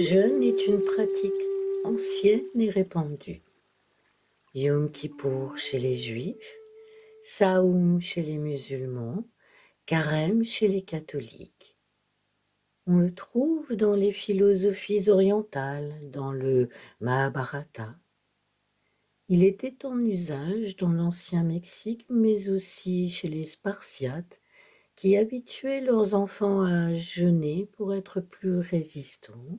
jeûne est une pratique ancienne et répandue. Yom Kippour chez les Juifs, Saoum chez les musulmans, Carême chez les catholiques. On le trouve dans les philosophies orientales, dans le Mahabharata. Il était en usage dans l'ancien Mexique, mais aussi chez les Spartiates, qui habituaient leurs enfants à jeûner pour être plus résistants,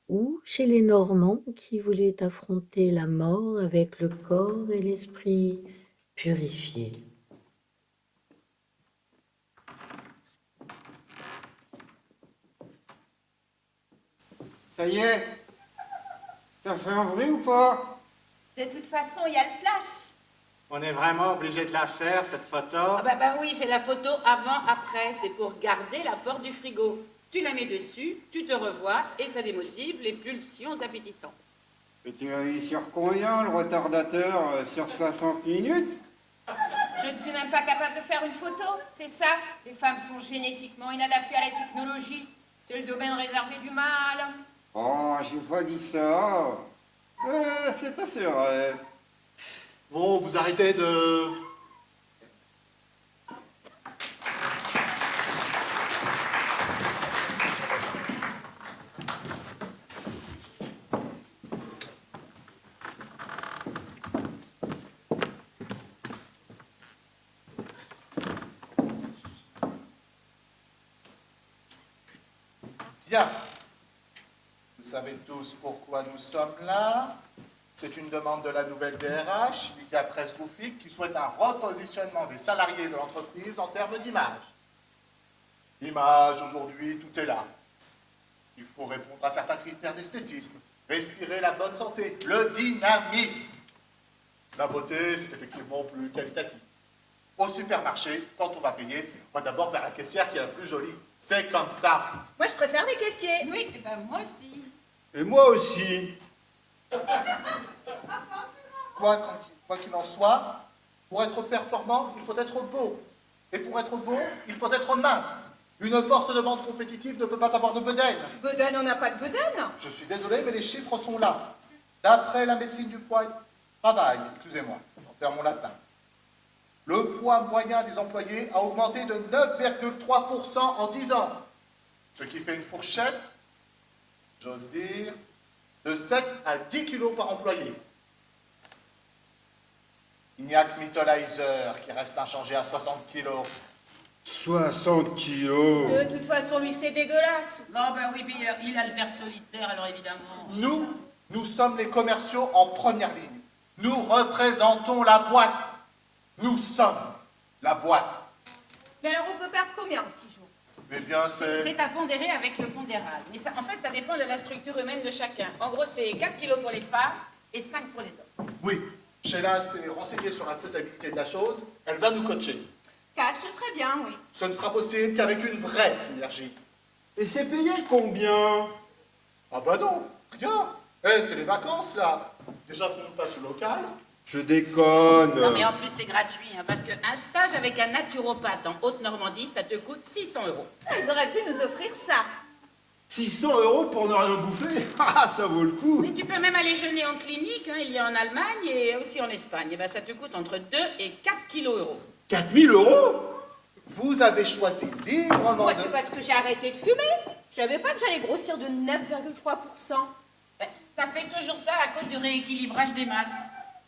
ou chez les Normands qui voulaient affronter la mort avec le corps et l'esprit purifiés. Ça y est, ça fait un vrai ou pas? De toute façon, il y a le flash. On est vraiment obligé de la faire, cette photo? Ah bah oui, c'est la photo avant-après. C'est pour garder la porte du frigo. Tu la mets dessus, tu te revois et ça démotive les pulsions appétissantes. Mais tu l'as mis sur combien, le retardateur? Sur 60 minutes? Je ne suis même pas capable de faire une photo, c'est ça. Les femmes sont génétiquement inadaptées à la technologie. C'est le domaine réservé du mâle. Oh, j'ai pas dit ça. C'est assez vrai. Bon, vous arrêtez de... Bien. Vous savez tous pourquoi nous sommes là. C'est une demande de la nouvelle DRH, Lydia Press-Gouffic, qui souhaite un repositionnement des salariés de l'entreprise en termes d'image. L'image, aujourd'hui, tout est là. Il faut répondre à certains critères d'esthétisme, respirer la bonne santé, le dynamisme. La beauté, c'est effectivement plus qualitatif. Au supermarché, quand on va payer, on va d'abord vers la caissière qui est la plus jolie. C'est comme ça. Moi, je préfère les caissiers. Oui, et ben moi aussi. Et moi aussi. Quoi qu'il en soit, pour être performant, il faut être beau. Et pour être beau, il faut être mince. Une force de vente compétitive ne peut pas avoir de bedaine. Bedaine, on n'a pas de bedaine. Je suis désolé, mais les chiffres sont là. D'après la médecine du poids travail, excusez-moi, j'en perds mon latin. Le poids moyen des employés a augmenté de 9,3% en 10 ans. Ce qui fait une fourchette, j'ose dire, de 7 à 10 kilos par employé. Il n'y a que Mytholizer qui reste inchangé à 60 kilos. 60 kilos. De toute façon, lui, c'est dégueulasse. Bon ben oui, puis il a le verre solitaire, alors évidemment. Nous sommes les commerciaux en première ligne. Nous représentons la boîte. Nous sommes la boîte. Mais alors, on peut perdre combien en 6 jours? Eh bien, C'est à pondérer avec le pondéral. Mais ça, en fait, ça dépend de la structure humaine de chacun. En gros, c'est 4 kilos pour les femmes et 5 pour les hommes. Oui, Sheila s'est renseignée sur la faisabilité de la chose. Elle va nous coacher. 4, ce serait bien, oui. Ce ne sera possible qu'avec une vraie synergie. Et c'est payé combien? Ah bah non, rien. Eh, c'est les vacances, là. Déjà qu'on passe au local. Je déconne. Non, mais en plus, c'est gratuit, hein, parce qu'un stage avec un naturopathe en Haute-Normandie, ça te coûte 600 €. Ils auraient pu nous offrir ça. 600 € pour ne rien bouffer? Ah, ça vaut le coup. Mais tu peux même aller jeûner en clinique, hein, il y a en Allemagne et aussi en Espagne. Et ben, ça te coûte entre 2 et 4 kilos euros. 4000 €? Vous avez choisi librement Moi, de... c'est parce que j'ai arrêté de fumer. Je savais pas que j'allais grossir de 9,3%. Ben, ça fait toujours ça à cause du rééquilibrage des masses.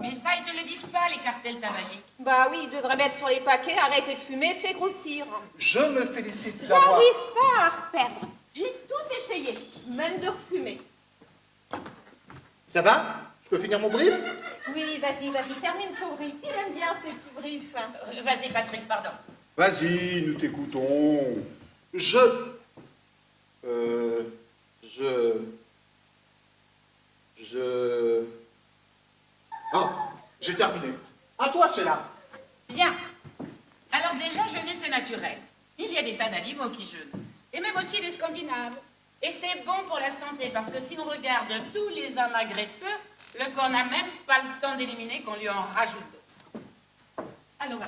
Mais ça, ils te le disent pas, les cartels tabagiques. Bah oui, ils devraient mettre sur les paquets, arrêter de fumer, fait grossir. Je me félicite d'avoir... J'arrive pas à reperdre. J'ai tout essayé, même de refumer. Ça va? Je peux finir mon brief? Oui, vas-y, termine ton brief. Il aime bien ces petits briefs. Vas-y, Patrick, pardon. Vas-y, nous t'écoutons. Je... Oh, j'ai terminé. À toi, Sheila. Bien. Alors déjà, jeûner, c'est naturel. Il y a des tas d'animaux qui jeûnent. Et même aussi les Scandinaves. Et c'est bon pour la santé, parce que si on regarde tous les amas graisseux, le corps n'a même pas le temps d'éliminer qu'on lui en rajoute d'autres. Alors.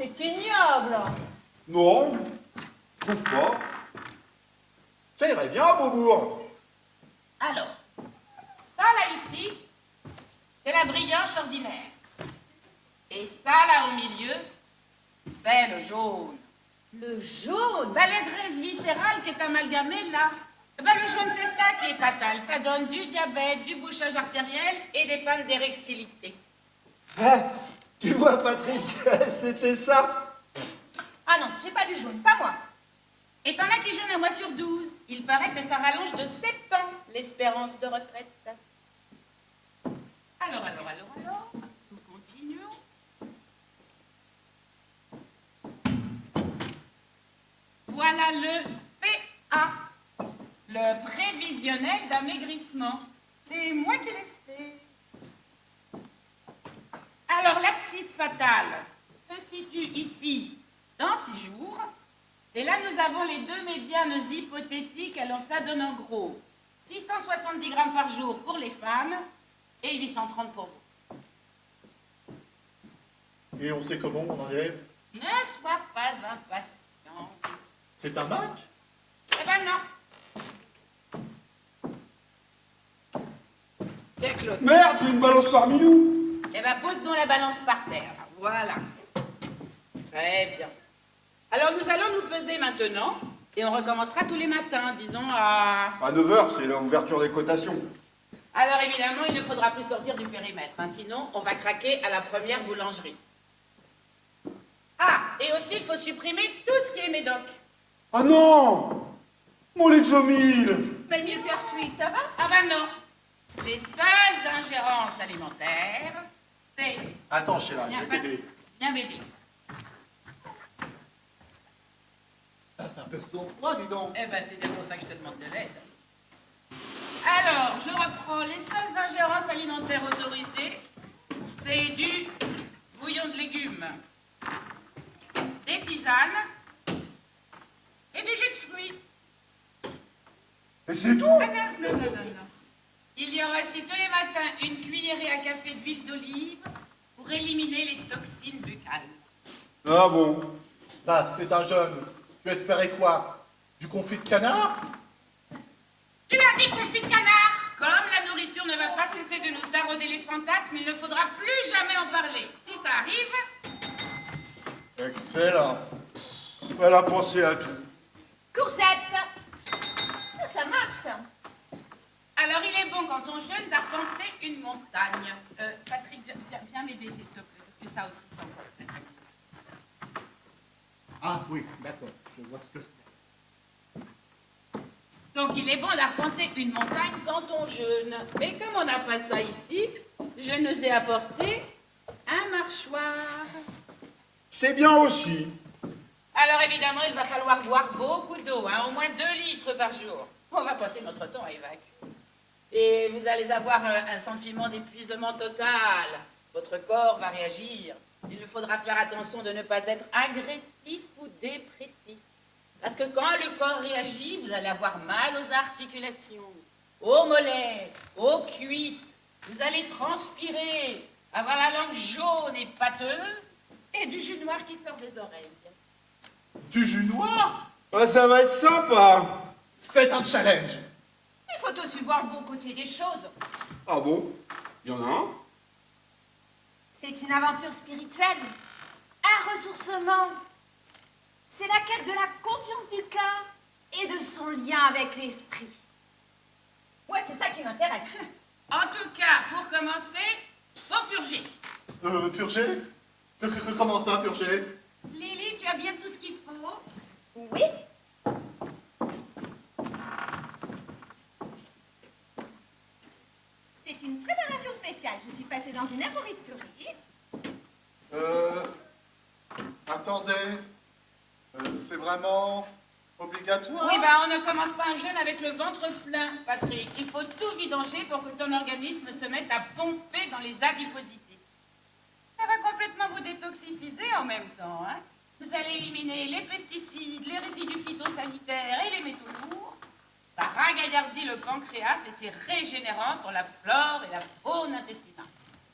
c'est ignoble. Non, je trouve pas. Ça irait bien à Beaubourg. Alors, ça là ici, c'est la brioche ordinaire. Et ça là au milieu, c'est le jaune. Le jaune. Ben, la graisse viscérale qui est amalgamée là. Ben, le jaune, c'est ça qui est fatal. Ça donne du diabète, du bouchage artériel et des pannes d'érectilité. Ah, tu vois, Patrick, c'était ça. Ah non, j'ai pas du jaune, pas moi. Et t'en as qui jeûnent un mois sur 12. Il paraît que ça rallonge de 7 ans l'espérance de retraite. Alors, nous continuons. Voilà le PA, le prévisionnel d'amaigrissement. C'est moi qui l'ai fait. Alors, l'abscisse fatale se situe ici dans 6 jours. Et là, nous avons les deux médianes hypothétiques. Alors, ça donne en gros 670 grammes par jour pour les femmes et 830 pour vous. Et on sait comment on en est. Ne sois pas impatient. C'est un Mac? Eh ben non. Tiens, Claude. Merde, il y a une balance parmi nous. Eh ben, pose donc la balance par terre. Voilà. Très bien. Alors, nous allons nous peser maintenant et on recommencera tous les matins, disons à... À 9h, c'est l'ouverture des cotations. Alors, évidemment, il ne faudra plus sortir du périmètre, hein, sinon on va craquer à la première boulangerie. Ah, et aussi, il faut supprimer tout ce qui est médoc. Ah non, mon Lexomil. Mais le millepertuis, ça va? Ah ben non. Les seules ingérences alimentaires, c'est... Attends, Sheila, je Viens, vais t'aider. Viens m'aider. Ah, c'est un peu froid, dis donc. Eh ben, c'est bien pour ça que je te demande de l'aide. Alors, je reprends. Les seules ingérences alimentaires autorisées, c'est du bouillon de légumes, des tisanes et du jus de fruits. Et c'est tout. Ah non, non. Il y aura aussi tous les matins une cuillerée à café d'huile d'olive pour éliminer les toxines buccales. Ah bon. Bah, c'est un jeune. Tu espérais quoi? Du confit de canard? Tu as dit confit de canard! Comme la nourriture ne va pas cesser de nous tarauder les fantasmes, il ne faudra plus jamais en parler. Si ça arrive... Excellent. Elle a pensé à tout. Courgette. Ça marche. Alors, il est bon quand on jeûne d'arpenter une montagne. Patrick, viens m'aider, s'il te plaît, parce que ça aussi, c'est encore très, très bon. Ah oui, d'accord, je vois ce que c'est. Donc, il est bon d'arpenter une montagne quand on jeûne. Mais comme on n'a pas ça ici, je nous ai apporté un marchoir. C'est bien aussi. Alors, évidemment, il va falloir boire beaucoup d'eau, hein, au moins 2 litres par jour. On va passer notre temps à évacuer. Et vous allez avoir un sentiment d'épuisement total. Votre corps va réagir. Il faudra faire attention de ne pas être agressif ou dépressif. Parce que quand le corps réagit, vous allez avoir mal aux articulations, aux mollets, aux cuisses. Vous allez transpirer, avoir la langue jaune et pâteuse et du jus noir qui sort des oreilles. Du jus noir? Ah, ça va être sympa. C'est un challenge. Il faut aussi voir le bon côté des choses. Ah bon? Il y en a un? C'est une aventure spirituelle, un ressourcement. C'est la quête de la conscience du cœur et de son lien avec l'esprit. Ouais, c'est ça qui m'intéresse. En tout cas, pour commencer, faut purger. Purger? Comment ça, purger? Lily, tu as bien tout ce qu'il faut? Oui. C'est une préparation spéciale. Je suis passée dans une herboristerie. Attendez. C'est vraiment obligatoire? Oui, ben on ne commence pas un jeûne avec le ventre plein, Patrick. Il faut tout vidanger pour que ton organisme se mette à pomper dans les adiposités. Ça va complètement vous détoxiciser en même temps, hein. Vous allez éliminer les pesticides, les résidus phytosanitaires et les métaux lourds. Ça ragaillardit le pancréas et c'est régénérant pour la flore et la faune intestinale.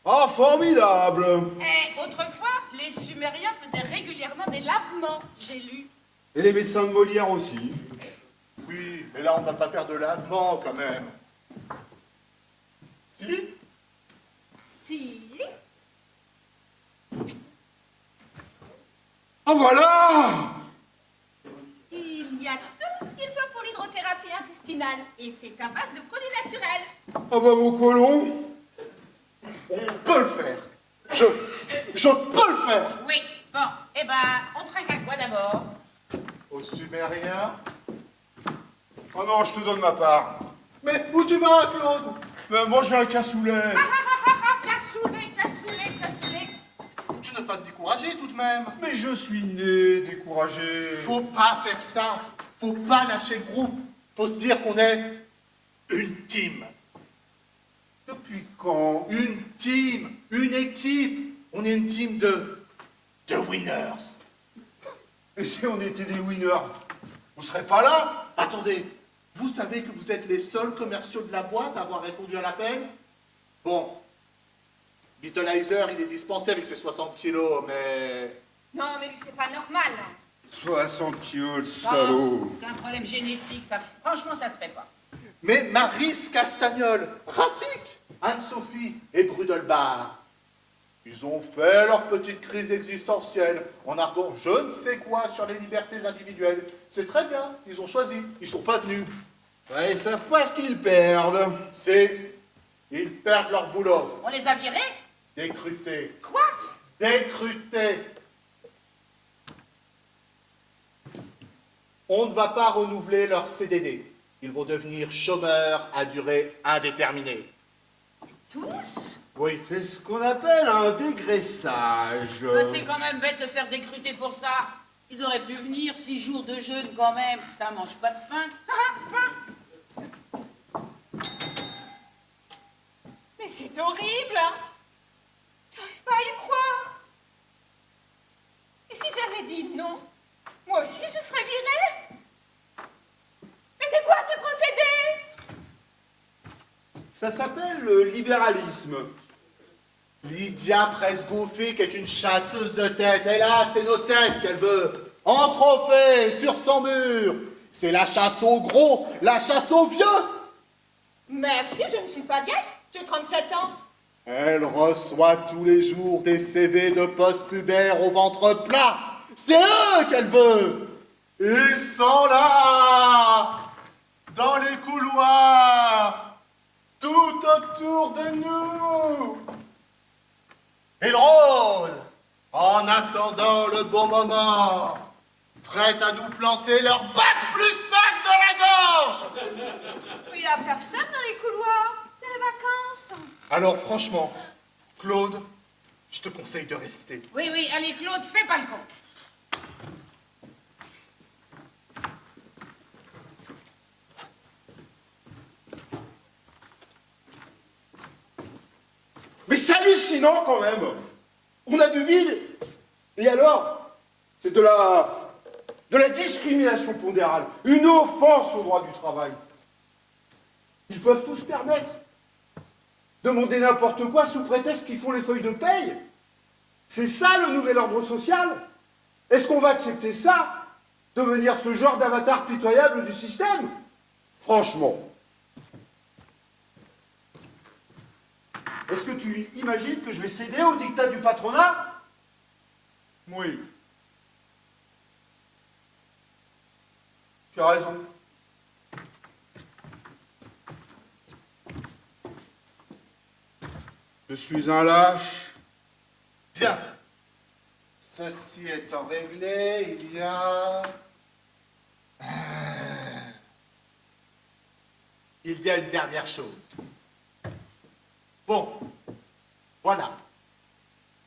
Ah, formidable! Et autrefois, les Sumériens faisaient régulièrement des lavements, j'ai lu. Et les médecins de Molière aussi. Oui, mais là, on ne va pas faire de lavement, quand même. Si? Si. Ah, voilà! Il y a tout ce qu'il faut pour l'hydrothérapie intestinale. Et c'est à base de produits naturels. Ah bah, mon colon! On peut le faire. Je peux le faire. Oui, bon, eh ben, on trinque à quoi d'abord? Aux Sumériens. Oh non, je te donne ma part. Mais où tu vas, Claude? Mais moi, j'ai un cassoulet. Cassoulet, cassoulet, cassoulet. Tu ne vas pas te décourager, tout de même. Mais je suis né découragé. Faut pas faire ça. Faut pas lâcher le groupe. Faut se dire qu'on est une team. Depuis quand? Une team, une équipe. On est une team de winners. Et si on était des winners, vous serez pas là? Attendez, vous savez que vous êtes les seuls commerciaux de la boîte à avoir répondu à l'appel? Bon, Beetleizer, il est dispensé avec ses 60 kilos, mais... Non, mais lui, c'est pas normal. 60 kilos, le Ah, salaud. c'est un problème génétique, ça, franchement, ça se fait pas. Mais Maryse Castagnol, Rafik, Anne-Sophie et Brudelbar, ils ont fait leur petite crise existentielle en arguant je ne sais quoi sur les libertés individuelles. C'est très bien, ils ont choisi, ils sont pas venus. Ouais, ils savent pas ce qu'ils perdent. Ils perdent leur boulot. On les a virés? Décrutés. Quoi? Décrutés. On ne va pas renouveler leur CDD. Ils vont devenir chômeurs à durée indéterminée. Tous? Oui. C'est ce qu'on appelle un dégraissage. C'est quand même bête de se faire décruter pour ça. Ils auraient pu venir 6 jours de jeûne quand même. Ça mange pas de pain. Mais c'est horrible, hein. J'arrive pas à y croire. Et si j'avais dit non, moi aussi je serais virée. Mais c'est quoi ce procédé? Ça s'appelle le libéralisme. Lydia Presgouffic est une chasseuse de têtes. Et là, c'est nos têtes qu'elle veut. En trophée, sur son mur. C'est la chasse aux gros, la chasse aux vieux. Merci, je ne suis pas vieille. J'ai 37 ans. Elle reçoit tous les jours des CV de post-pubères au ventre plat. C'est eux qu'elle veut. Ils sont là, dans les couloirs, tout autour de nous. Ils rôdent en attendant le bon moment, prêts à nous planter leur bac plus 5 dans la gorge. Il n'y a personne dans les couloirs. C'est les vacances. Alors franchement, Claude, je te conseille de rester. Oui, oui, allez Claude, fais pas le con. Mais c'est hallucinant quand même. On a du vide. Et alors? C'est de la discrimination pondérale. Une offense au droit du travail. Ils peuvent tout se permettre. Demander n'importe quoi sous prétexte qu'ils font les feuilles de paye. C'est ça le nouvel ordre social? Est-ce qu'on va accepter ça? Devenir ce genre d'avatar pitoyable du système? Franchement. Est-ce que tu imagines que je vais céder au diktat du patronat? Oui. Tu as raison. Je suis un lâche. Bien. Ceci étant réglé, il y a... Il y a une dernière chose. Bon, voilà.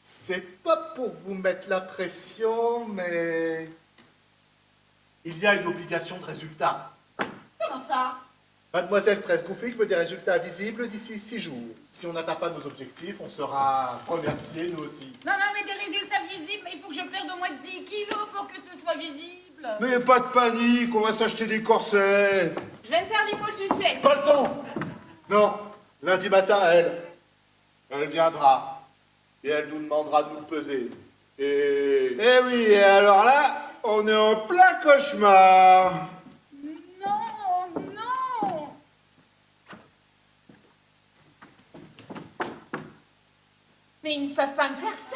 C'est pas pour vous mettre la pression, mais... Il y a une obligation de résultat. Comment ça? Mademoiselle Presgouffic veut des résultats visibles d'ici 6 jours. Si on n'atteint pas nos objectifs, on sera remerciés, nous aussi. Non, non, mais des résultats visibles, mais il faut que je perde au moins 10 kilos pour que ce soit visible. Mais pas de panique, on va s'acheter des corsets. Je vais me faire liposucer. Pas le temps. Non, lundi matin, elle. Elle viendra. Et elle nous demandera de nous peser. Et... Eh oui, et alors là, on est en plein cauchemar. Non, non. Mais ils ne peuvent pas me faire ça.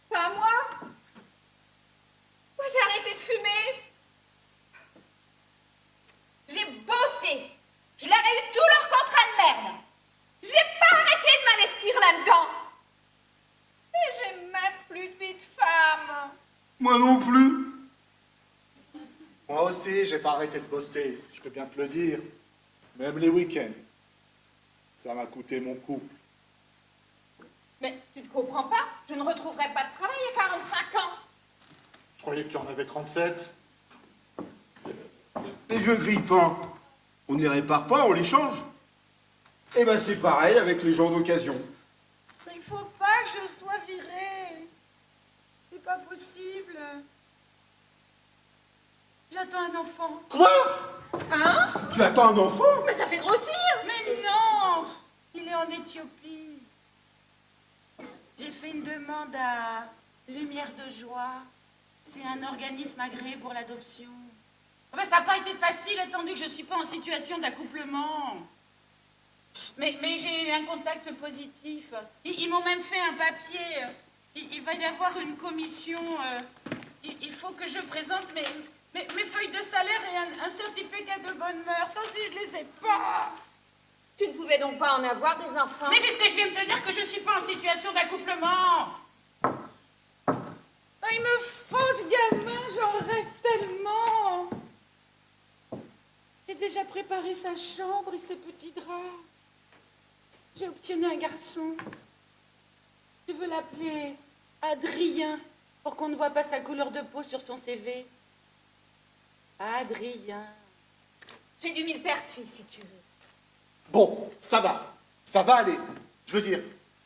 Pas moi. Moi, j'ai arrêté de fumer. J'ai bossé. Je leur ai eu tous leurs contrats de merde. J'ai pas arrêté de m'investir là-dedans. Et j'ai même plus de vie de femme. Moi non plus. Moi aussi, j'ai pas arrêté de bosser, je peux bien te le dire. Même les week-ends. Ça m'a coûté mon couple. Mais tu ne comprends pas. Je ne retrouverai pas de travail à 45 ans. Je croyais que tu en avais 37. Les vieux grille-pains, on ne les répare pas, on les change. Eh ben c'est pareil avec les gens d'occasion. Mais il faut pas que je sois virée. C'est pas possible. J'attends un enfant. Quoi? Hein? Tu attends un enfant? Mais ça fait grossir. Mais non! Il est en Éthiopie. J'ai fait une demande à Lumière de Joie. C'est un organisme agréé pour l'adoption. Ah ben, ça n'a pas été facile, étant donné que je ne suis pas en situation d'accouplement. Mais j'ai eu un contact positif. Ils m'ont même fait un papier. Il va y avoir une commission. Il faut que je présente mes feuilles de salaire et un certificat de bonne mœurs. Ça aussi, je les ai pas. Tu ne pouvais donc pas en avoir des enfants. Mais puisque je viens de te dire que je ne suis pas en situation d'accouplement. Ah, il me faut ce gamin, j'en rêve tellement. J'ai déjà préparé sa chambre et ses petits draps. J'ai obtenu un garçon. Je veux l'appeler Adrien pour qu'on ne voit pas sa couleur de peau sur son CV. Adrien. J'ai du millepertuis, si tu veux. Bon, ça va aller. Je veux dire,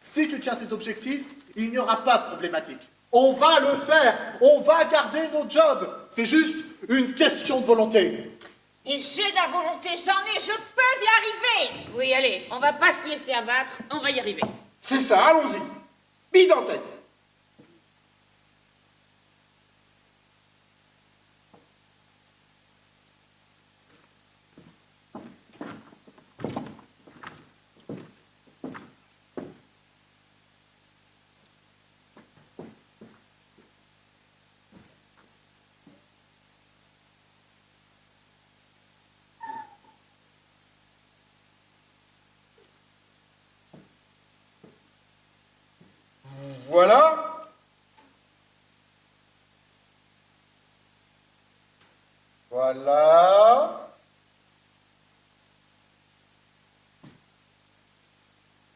si tu tiens tes objectifs, il n'y aura pas de problématique. On va le faire, on va garder nos jobs. C'est juste une question de volonté. Et j'ai de la volonté, j'en ai, je peux y arriver. Oui, allez, on va pas se laisser abattre, on va y arriver. C'est ça, allons-y. Bille en tête. Voilà. Voilà.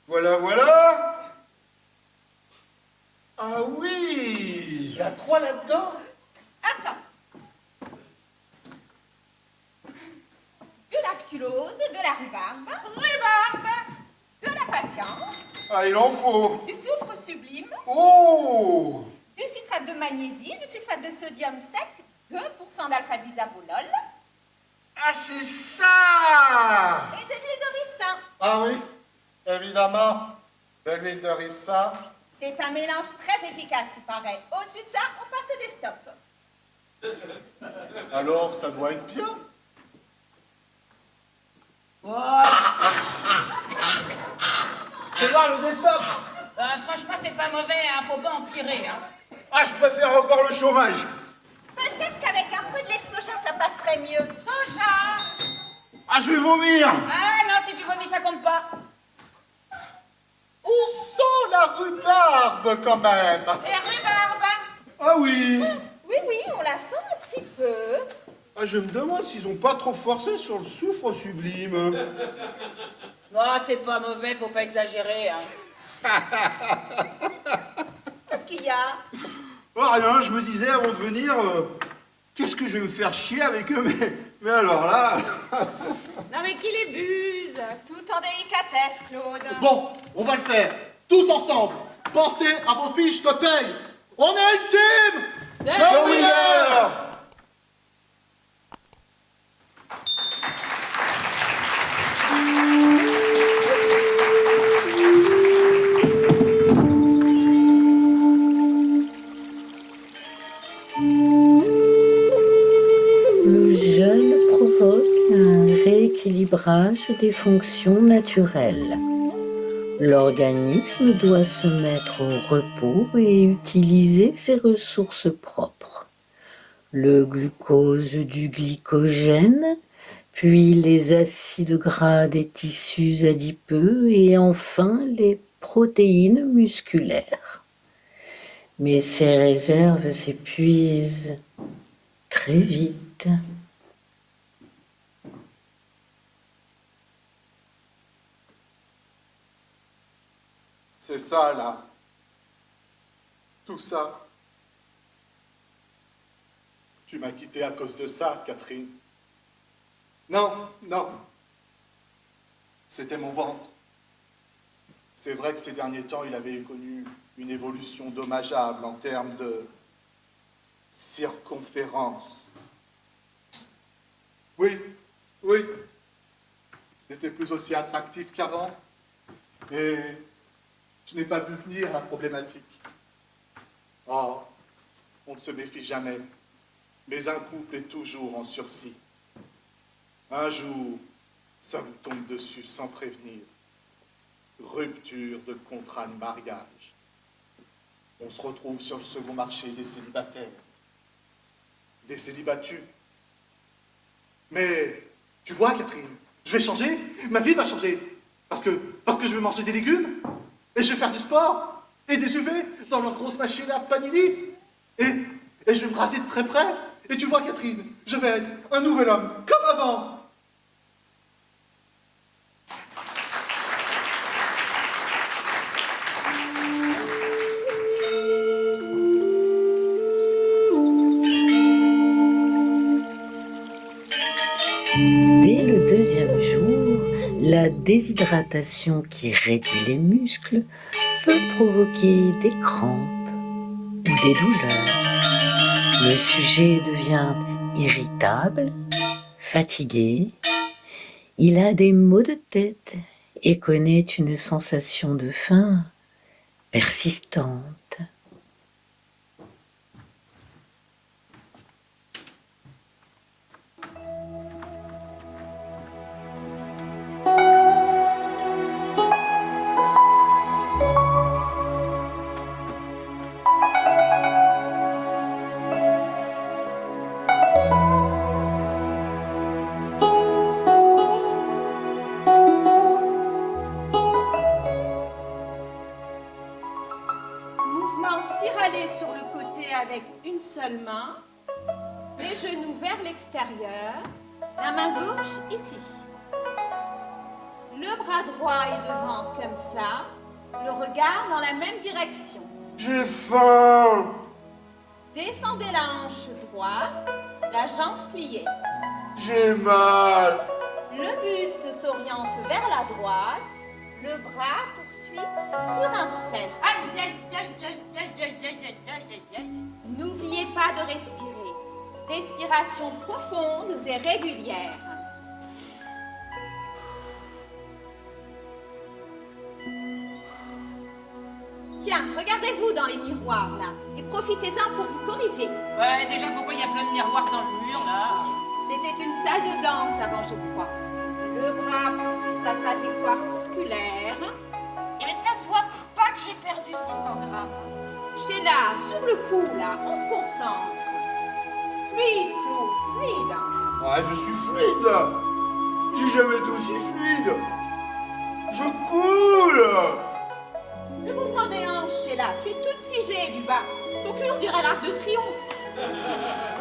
Voilà, voilà. Ah oui. Il y a quoi là-dedans? Attends. Du lactulose, de la rhubarbe, de la patience, Ah, il en faut. du soufre sublime, Oh. du citrate de magnésie, du sulfate de sodium sec, 2% d'alpha-bisabolol Ah, c'est ça. et de l'huile de ricin. Ah oui, évidemment, de l'huile de ricin. C'est un mélange très efficace, il paraît. Au-dessus de ça, on passe au desktop. Alors, ça doit être bien. C'est voir le desktop. Franchement, c'est pas mauvais, hein, faut pas empirer. Hein. Ah, je préfère encore le chômage. Peut-être qu'avec un peu de lait de soja, ça passerait mieux. Soja! Ah, je vais vomir. Ah non, si tu vomis, ça compte pas. On sent la rhubarbe quand même. Et rhubarbe! Ah oui. Oui, on la sent un petit peu. Ah, je me demande s'ils ont pas trop forcé sur le soufre sublime. Non, c'est pas mauvais, faut pas exagérer. Hein. Qu'est-ce qu'il y a? Oh, rien, je me disais avant de venir, qu'est-ce que je vais me faire chier avec eux, mais alors là... Non mais qui les buse? Tout en délicatesse, Claude. Bon, on va le faire. Tous ensemble. Pensez à vos fiches de paye. On est ultime. The winner. un rééquilibrage des fonctions naturelles. L'organisme doit se mettre au repos et utiliser ses ressources propres. Le glucose du glycogène, puis les acides gras des tissus adipeux et enfin les protéines musculaires. Mais ces réserves s'épuisent très vite. C'est ça, là. Tout ça. Tu m'as quitté à cause de ça, Catherine. Non, non. C'était mon ventre. C'est vrai que ces derniers temps, il avait connu une évolution dommageable en termes de circonférence. Oui, oui. Il n'était plus aussi attractif qu'avant. Et je n'ai pas vu venir la problématique. Oh, on ne se méfie jamais. Mais un couple est toujours en sursis. Un jour, ça vous tombe dessus sans prévenir. Rupture de contrat de mariage. On se retrouve sur le second marché des célibataires. Des célibatus. Mais, tu vois, Catherine, je vais changer. Ma vie va changer. Parce que je vais manger des légumes. Et je vais faire du sport. Et des UV dans leur grosse machine à panini. Et je vais me raser de très près. Et tu vois, Catherine, je vais être un nouvel homme, comme avant. Dès le deuxième jour, la déshydratation qui raidit les muscles peut provoquer des crampes ou des douleurs. Le sujet devient irritable, fatigué, il a des maux de tête et connaît une sensation de faim persistante. Mouvement spiralé sur le côté avec une seule main, les genoux vers l'extérieur, la main gauche ici. Le bras droit est devant comme ça, le regard dans la même direction. J'ai faim. Descendez la hanche droite, la jambe pliée. J'ai mal. Le buste s'oriente vers la droite, le bras poursuit sur un cercle. Aïe, aïe, aïe, aïe, aïe, aïe, aïe, aïe, aïe, aïe, aïe. N'oubliez pas de respirer. Respiration profonde et régulière. Tiens, regardez-vous dans les miroirs là et profitez-en pour vous corriger. Ouais, déjà, pourquoi il y a plein de miroirs dans le mur, là? C'était une salle de danse avant, je crois. Le bras poursuit sa trajectoire circulaire. Eh bien, ça se voit pas que j'ai perdu 600 grammes. Sheila, sur le coup là, on se concentre. Fluide, Claude, fluide. Ah, je suis fluide là. J'ai jamais été aussi fluide. Je coule. Le mouvement des hanches, Sheila, tu es toute figée du bas. Ton cul, on dirait l'arc de triomphe.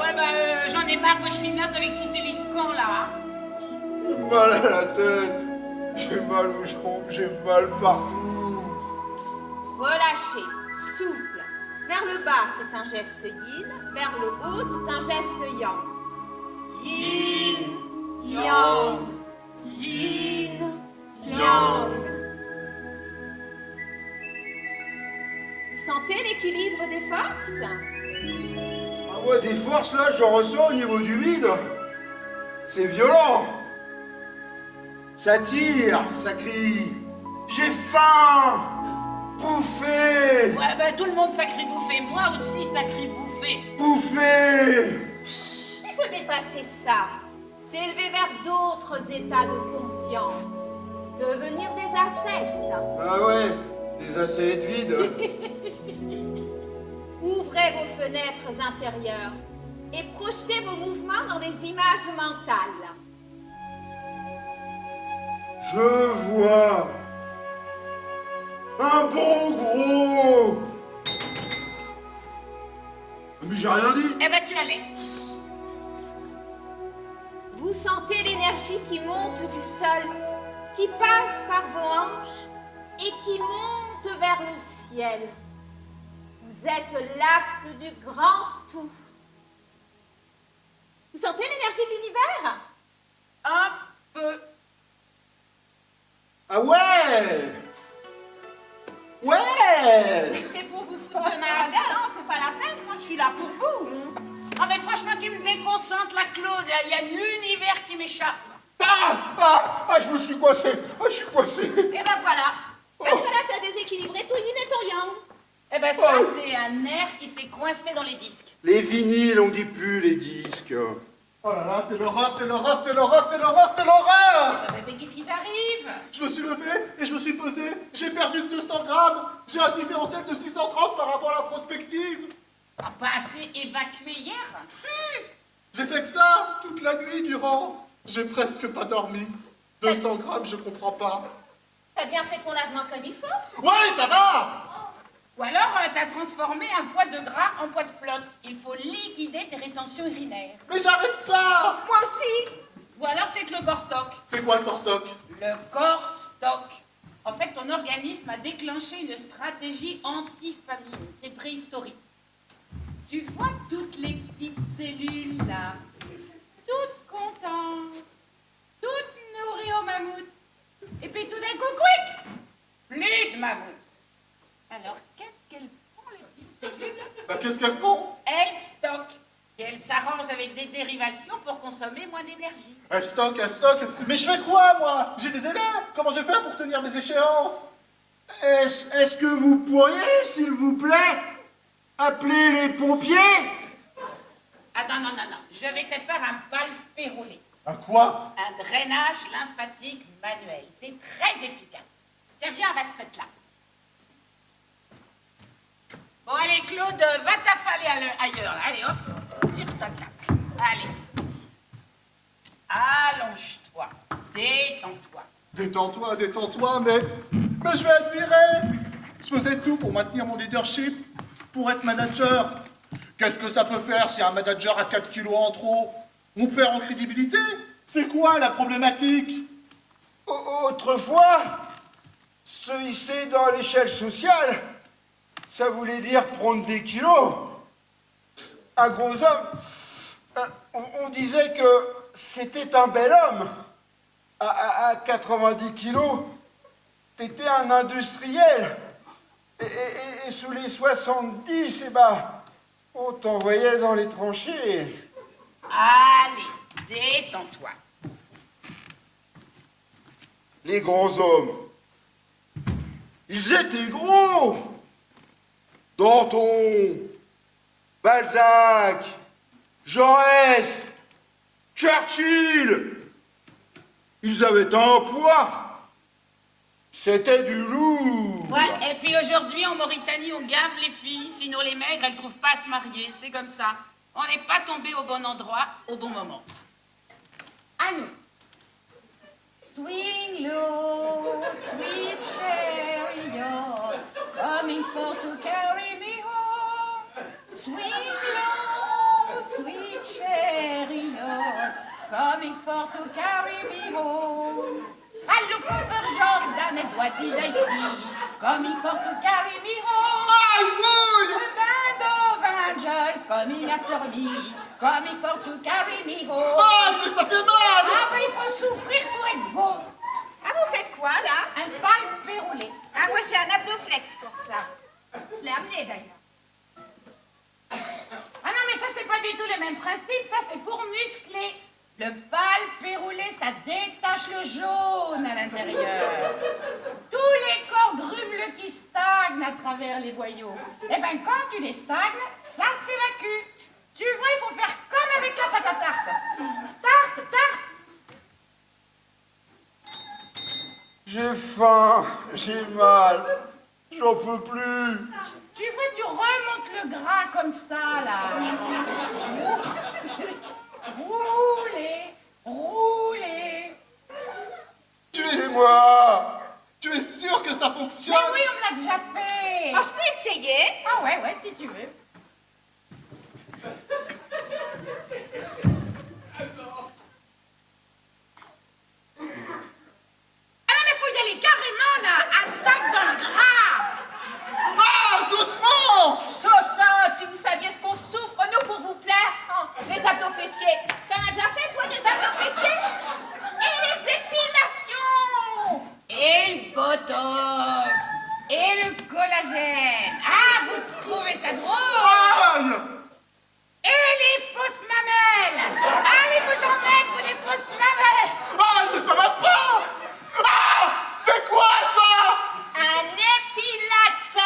Ouais, bah, j'en ai marre, moi, je suis naze avec tous ces lits de camp, là. J'ai mal à la tête. J'ai mal aux jambes. J'ai mal partout. Relâchez, souple. Vers le bas, c'est un geste yin. Vers le haut, c'est un geste yang. Yin, yang, yin, yang. Vous sentez l'équilibre des forces? Ah ouais, des forces là, j'en ressens au niveau du vide. C'est violent. Ça tire, ça crie. J'ai faim. Bouffer. Ouais, bah, tout le monde sacré bouffer. Moi aussi, sacré bouffer. Bouffer. Il faut dépasser ça. s'élever vers d'autres états de conscience, devenir des ascètes. Ah ouais, des assiettes vides. Ouvrez vos fenêtres intérieures et projetez vos mouvements dans des images mentales. Je vois un bon gros. Mais j'ai rien dit. Eh ben, tu allais. Vous sentez l'énergie qui monte du sol, qui passe par vos hanches et qui monte vers le ciel. Vous êtes l'axe du grand tout. Vous sentez l'énergie de l'univers? Un peu. Ah ouais. Ouais. Si c'est pour vous foutre de ma gueule, non, c'est pas la peine. Moi, je suis là pour vous. Ah, mais franchement, tu me déconcentres, la Claude. Il y a l'univers qui m'échappe. Je me suis coincé. Ah, je suis coincé. Et ben voilà. Parce que là, t'as déséquilibré ton yin et ton yang. Eh ben, ça, c'est un nerf qui s'est coincé dans les disques. Les vinyles, on dit plus les disques. Oh là là, c'est l'horreur, c'est l'horreur, c'est l'horreur, c'est l'horreur, c'est l'horreur! Mais qu'est-ce qui t'arrive? Je me suis levé et je me suis pesé. J'ai perdu de 200 grammes. J'ai un différentiel de 630 par rapport à la prospective. Ah, pas assez évacué hier? Si! J'ai fait que ça toute la nuit durant. J'ai presque pas dormi. 200 grammes, je comprends pas. T'as bien fait ton lavement comme il faut. Ouais, ça va! Ou alors, t'as transformé un poids de gras en poids de flotte. Il faut liquider tes rétentions urinaires. Mais j'arrête pas! Moi aussi. Ou alors, c'est que le corps stocke. C'est quoi le corstock? Le corps stocke. En fait, ton organisme a déclenché une stratégie anti-famine. C'est préhistorique. Tu vois toutes les petites cellules là, toutes contentes, toutes nourries au mammouth. Et puis tout d'un coup, quick, plus de mammouth. Alors, qu'est-ce qu'elles font, les petites cellules? Bah, qu'est-ce qu'elles font? Elles stockent. Et elles s'arrangent avec des dérivations pour consommer moins d'énergie. Elles stockent, elles stockent. Mais je fais quoi, moi? J'ai des délais. Comment je vais faire pour tenir mes échéances? Est-ce que vous pourriez, s'il vous plaît, appeler les pompiers? Attends, non. Je vais te faire un palpérolé. À quoi? Un drainage lymphatique manuel. C'est très efficace. Tiens, viens, on va se mettre là. Bon, allez, Claude, va t'affaler ailleurs. Là. Allez, hop, tire-toi de là. Allez. Allonge-toi. Détends-toi. Détends-toi, détends-toi, mais je vais être viré. Je faisais tout pour maintenir mon leadership, pour être manager. Qu'est-ce que ça peut faire si un manager a 4 kilos en trop? On perd en crédibilité. C'est quoi la problématique? Autrefois, se hisser dans l'échelle sociale, ça voulait dire prendre des kilos. Un gros homme, on disait que c'était un bel homme. À 90 kilos, t'étais un industriel. Et sous les 70, on t'envoyait dans les tranchées. Allez, détends-toi. Les grands hommes, ils étaient gros. Danton, Balzac, Jaurès, Churchill, ils avaient un poids. C'était du lourd. Ouais, et puis aujourd'hui, en Mauritanie, on gave les filles, sinon les maigres, elles trouvent pas à se marier. C'est comme ça. On n'est pas tombé au bon endroit, au bon moment. À nous. Swing low, sweet chariot, coming for to carry me home. Swing low, sweet chariot, coming for to carry me home. I'll look over Jordan and what did I see? Coming for to carry me home. A band of angels coming after me, coming for to carry me home. Ah, mais ça fait mal! Ah, bah, il faut souffrir pour être bon. Ah, vous faites quoi, là? Un palpérolé. Ah, moi, j'ai un abdoflex pour ça. Je l'ai amené, d'ailleurs. Ah non, mais ça, c'est pas du tout le même principe. Ça, c'est pour muscler. Le palpérolé, ça détache le jaune à l'intérieur. Tous les corps grumeleux qui stagnent à travers les boyaux. Eh ben, quand tu les stagnes, ça s'évacue. Tu vois, il faut faire comme avec la pâte à tarte. Tarte, tarte, J'ai faim, j'ai mal, j'en peux plus. Tu veux, tu remontes le gras comme ça, là. Roulez, roulez. Tuez-moi. Tu es sûr que ça Mais fonctionne? oui, on l'a déjà fait. Ah, je peux essayer? Ah ouais, si tu veux. Ah non, mais faut y aller carrément, là. Attaque dans le gras. Ah, doucement! Chochotte, si vous saviez ce qu'on souffre, nous, pour vous plaire, hein, les abdos fessiers. T'en as déjà fait, toi, des abdos fessiers? Et les épilations! Et le botox. Et le collagène. Ah, vous trouvez ça drôle? Aïe! Et les fausses mamelles. Allez vous en mettre pour des fausses mamelles. Aïe, mais ça va pas! Ah! C'est quoi ça? Un épilateur!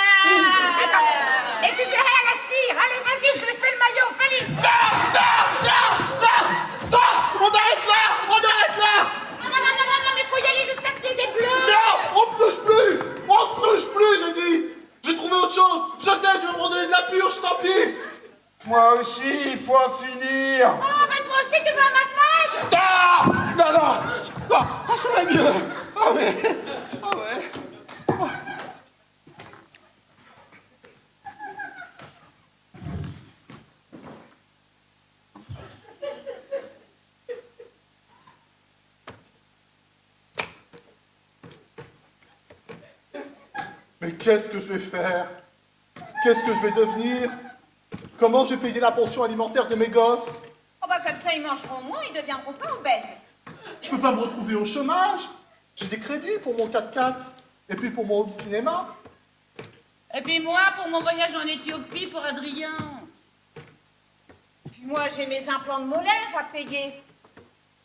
Et tu verras la cire. Allez, vas-y, je lui fais le maillot. Fais-lui. Non! Stop! Stop! On arrête là! Non, mais faut y aller jusqu'à ce qu'il y ait des bleus. Non! On me touche plus! On me touche plus, j'ai dit! J'ai trouvé autre chose! Je sais, tu vas me donner de la purge, tant pis! Moi aussi, il faut en finir. Oh, ben toi aussi, tu veux un massage? Ah! Non, non! Ah, ça va mieux! Ah ouais! Ah ouais! Mais qu'est-ce que je vais faire? Qu'est-ce que je vais devenir? Comment je vais payer la pension alimentaire de mes gosses? Oh bah comme ça, ils mangeront moins, ils deviendront pas obèses. Je peux pas me retrouver au chômage. J'ai des crédits pour mon 4x4 et puis pour mon home cinéma. Et puis moi, pour mon voyage en Éthiopie pour Adrien. Puis moi, j'ai mes implants de molaires à payer.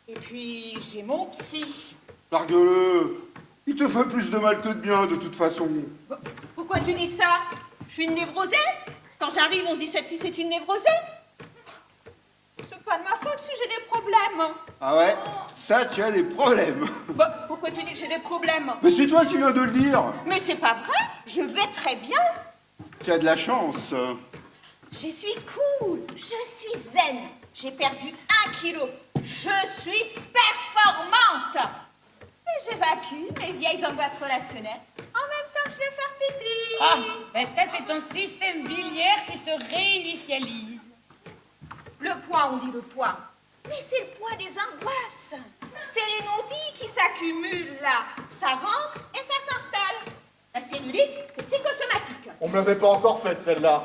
Et puis, j'ai mon psy. Largue-le. Il te fait plus de mal que de bien, de toute façon. Bah, pourquoi tu dis ça? Je suis une névrosée? Quand j'arrive, on se dit cette fille, c'est une névrosée? C'est pas de ma faute si j'ai des problèmes. Ah ouais? Ça, tu as des problèmes. Bah, pourquoi tu dis que j'ai des problèmes? Mais c'est toi qui viens de le dire. Mais c'est pas vrai, je vais très bien. Tu as de la chance. Je suis cool, je suis zen. J'ai perdu 1 kilo. Je suis performante. Et j'évacue mes vieilles angoisses relationnelles en même temps que je vais faire pipi. Ah, ben ça, c'est ton système biliaire qui se réinitialise. Le poids, on dit le poids. Mais c'est le poids des angoisses. C'est les non-dits qui s'accumulent là. Ça rentre et ça s'installe. La cellulite, c'est psychosomatique. On me l'avait pas encore faite, celle-là.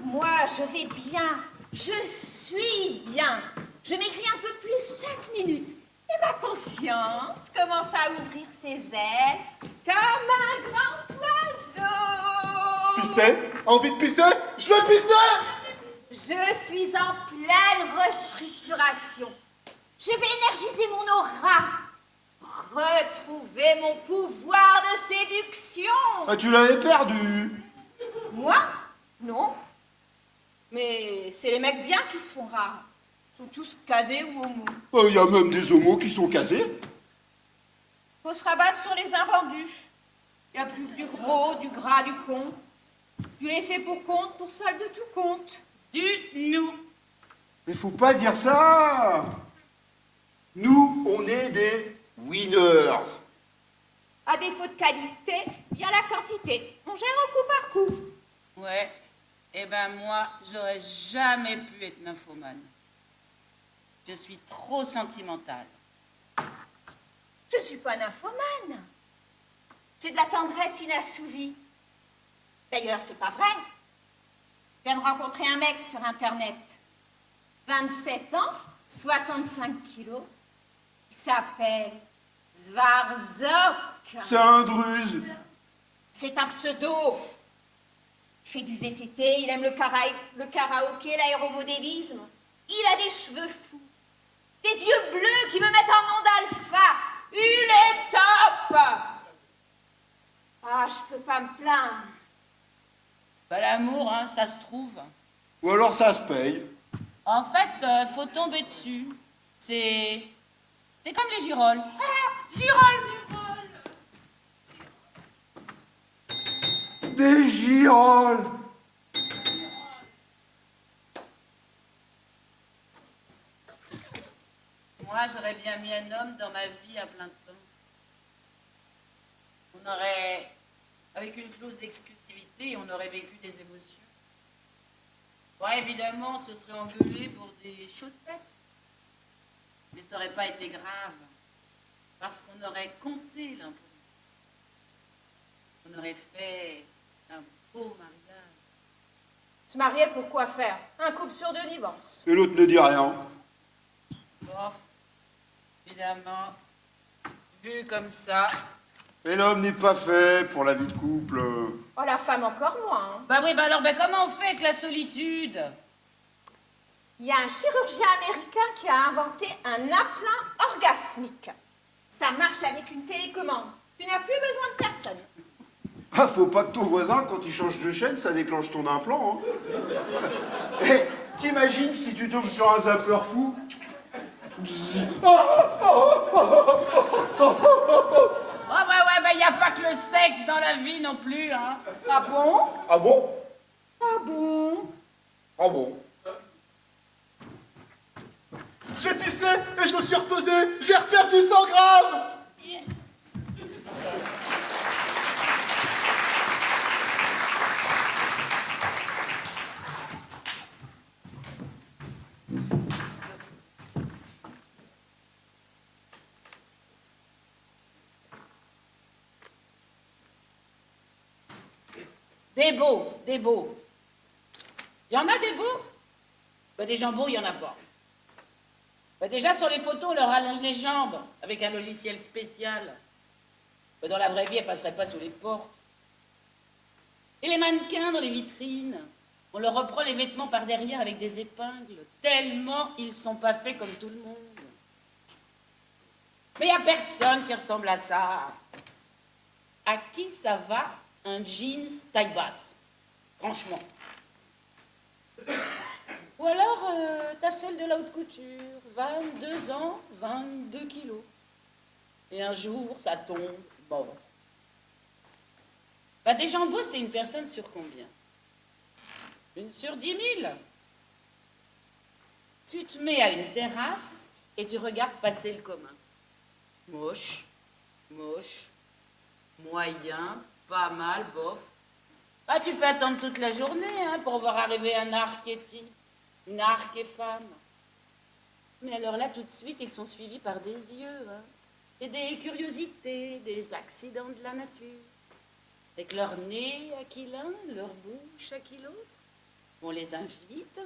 Moi, je vais bien. Je suis bien. Je maigris un peu plus chaque minute. Et ma conscience commence à ouvrir ses ailes comme un grand oiseau. Pisser? Envie de pisser? Je vais pisser! Je suis en pleine restructuration. Je vais énergiser mon aura. Retrouver mon pouvoir de séduction. Ah, tu l'avais perdu. Moi? Non. Mais c'est les mecs bien qui se font rares. Ils sont tous casés ou homo. Il y a même des homos qui sont casés. Faut se rabattre sur les invendus. Il n'y a plus que du gros, du gras, du con. Du laissé pour compte, pour solde de tout compte. Du nous. Mais faut pas dire ça. Nous, on est des winners. À défaut de qualité, il y a la quantité. On gère au coup par coup. Ouais. Eh ben moi, j'aurais jamais pu être nymphomane. Je suis trop sentimentale. Je ne suis pas nymphomane. J'ai de la tendresse inassouvie. D'ailleurs, c'est pas vrai. Je viens de rencontrer un mec sur Internet. 27 ans, 65 kilos. Il s'appelle Zvarzok. C'est un druze. C'est un pseudo. Il fait du VTT, il aime le karaoké, l'aéromodélisme. Il a des cheveux fous. Des yeux bleus qui me mettent en onde alpha. Il est top. Ah, je peux pas me plaindre. Bah, l'amour, hein, ça se trouve. Ou alors ça se paye. En fait, faut tomber dessus. C'est comme les girolles. Ah, Girolles. Des girolles! Moi, j'aurais bien mis un homme dans ma vie à plein temps. On aurait, avec une clause d'exclusivité, on aurait vécu des émotions. Bon, évidemment, on se serait engueulé pour des chaussettes. Mais ça n'aurait pas été grave. Parce qu'on aurait compté l'un pour l'autre. On aurait fait un beau mariage. Se marier pour quoi faire? Un couple sur deux divorce. Et l'autre ne dit rien. Bof, évidemment, vu comme ça. Et l'homme n'est pas fait pour la vie de couple. Oh, la femme encore moins. Hein. Bah oui, bah alors, bah comment on fait avec la solitude? Il y a un chirurgien américain qui a inventé un appelant orgasmique. Ça marche avec une télécommande. Tu n'as plus besoin de personne. Ah, faut pas que ton voisin, quand il change de chaîne, ça déclenche ton implant. Hein. Eh, t'imagines si tu tombes sur un zapper fou? Oh bah ouais, bah y a pas que le sexe dans la vie non plus, hein. Ah bon? Ah bon? Ah bon? Ah bon? J'ai pissé et je me suis repesé. J'ai reperdu 100 grammes. Des beaux, des beaux. Il y en a des beaux? Bah des gens beaux, il y en a pas. Bah déjà, sur les photos, on leur allonge les jambes avec un logiciel spécial. Bah dans la vraie vie, elles passeraient pas sous les portes. Et les mannequins dans les vitrines, on leur reprend les vêtements par derrière avec des épingles, tellement ils sont pas faits comme tout le monde. Mais il n'y a personne qui ressemble à ça. À qui ça va un jeans taille basse? Franchement. Ou alors, ta celle de la haute couture, 22 ans, 22 kilos. Et un jour, ça tombe, bon. Bah, des gens beaux, c'est une personne sur combien? Une sur 10 000. Tu te mets à une terrasse et tu regardes passer le commun. Moche, moche, moyen, pas mal, bof. Bah, tu peux attendre toute la journée hein, pour voir arriver un archétype, une arché-femme. Mais alors là, tout de suite, ils sont suivis par des yeux, hein, et des curiosités, des accidents de la nature. Avec leur nez à qui l'un, leur bouche à qui l'autre. On les invite,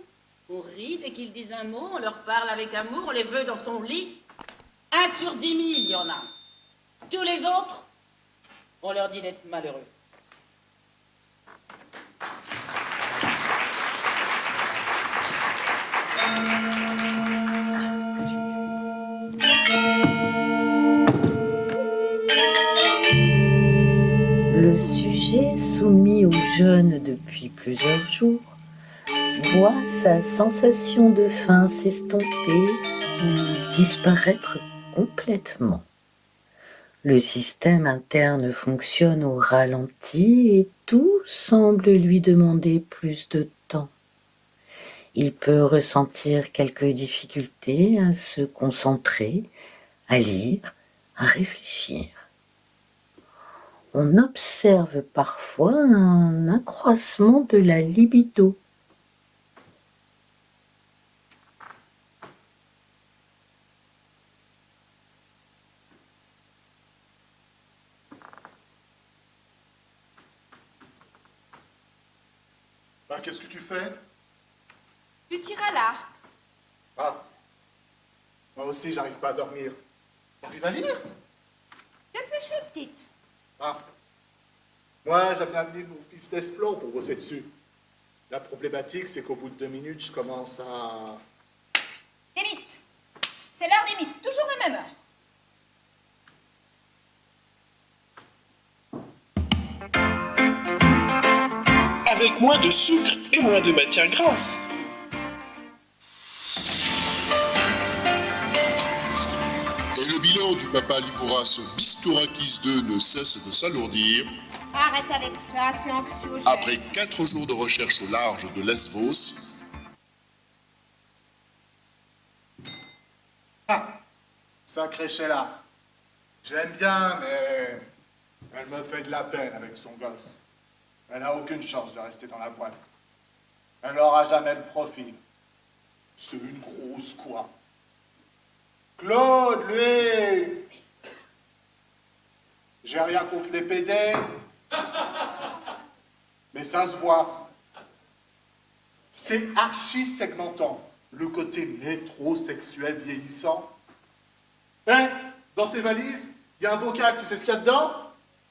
on rit dès qu'ils disent un mot, on leur parle avec amour, on les veut dans son lit. 1 sur 10 000, il y en a. Tous les autres, on leur dit d'être malheureux. Le sujet, soumis au jeûne depuis plusieurs jours, voit sa sensation de faim s'estomper ou disparaître complètement. Le système interne fonctionne au ralenti et tout semble lui demander plus de temps. Il peut ressentir quelques difficultés à se concentrer, à lire, à réfléchir. On observe parfois un accroissement de la libido. Bah, qu'est-ce que tu fais? Tu tires à l'arc. Ah, moi aussi, j'arrive pas à dormir. T'arrives à lire? Depuis que je suis petite. Ah, moi, j'avais amené mon fils d'Esplore pour bosser dessus. La problématique, c'est qu'au bout de 2 minutes, je commence à... Des mythes. C'est l'heure des mythes, toujours la même heure. Avec moins de sucre et moins de matière grasse. Et le bilan corps du papa Libouras Bistourakis II ne cesse de s'alourdir, Arrête avec ça, c'est anxiogène. après 4 jours de recherche au large de Lesvos, Ah, sacré Sheila. Je l'aime bien, mais elle me fait de la peine avec son gosse. Elle n'a aucune chance de rester dans la boîte. Elle n'aura jamais le profil. C'est une grosse quoi. Claude, lui, j'ai rien contre les PD, mais ça se voit. C'est archi segmentant, le côté métrosexuel vieillissant. Hein? Dans ses valises, il y a un bocal, tu sais ce qu'il y a dedans?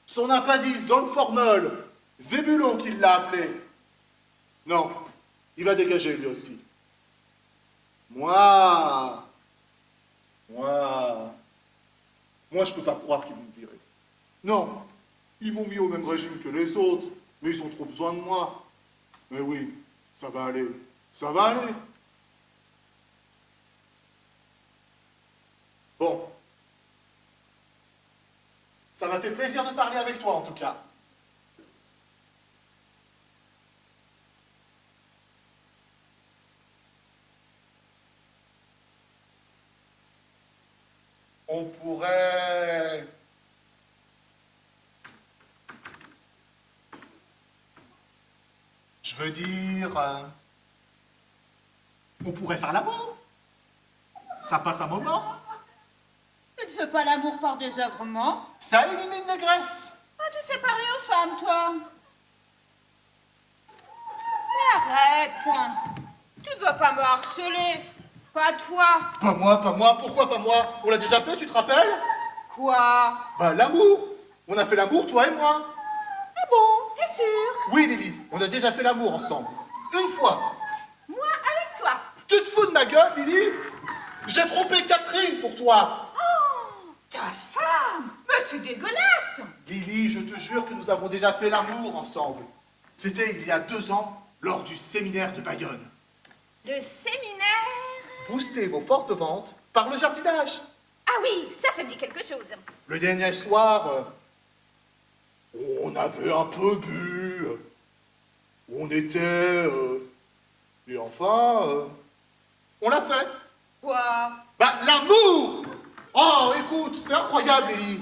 Son appendice dans le formol. Zébulon qui l'a appelé. Non, il va dégager lui aussi. Moi, je peux pas croire qu'ils vont me virer. Non, ils m'ont mis au même régime que les autres, mais ils ont trop besoin de moi. Mais oui, ça va aller, ça va aller. Bon. Ça m'a fait plaisir de parler avec toi, en tout cas. On pourrait... Je veux dire... on pourrait faire l'amour. Ça passe un moment. Tu ne fais pas l'amour par désœuvrement? Ça élimine les graisses. Ah, tu sais parler aux femmes, toi. Mais arrête. Tu ne veux pas me harceler. Pas toi. Pas moi, pas moi. Pourquoi pas moi? On l'a déjà fait, tu te rappelles? Quoi? Bah, l'amour. On a fait l'amour, toi et moi. Ah bon, t'es sûr? Oui, Lily, on a déjà fait l'amour ensemble. Une fois. Moi avec toi. Tu te fous de ma gueule, Lily? J'ai trompé Catherine pour toi. Oh, ta femme. Mais c'est dégueulasse. Lily, je te jure que nous avons déjà fait l'amour ensemble. C'était il y a 2 ans, lors du séminaire de Bayonne. Le séminaire? Booster vos forces de vente par le jardinage. Ah oui, ça me dit quelque chose. Le dernier soir, on avait un peu bu. On était... et enfin, on l'a fait. Quoi? Bah, l'amour! Oh, écoute, c'est incroyable, Lily.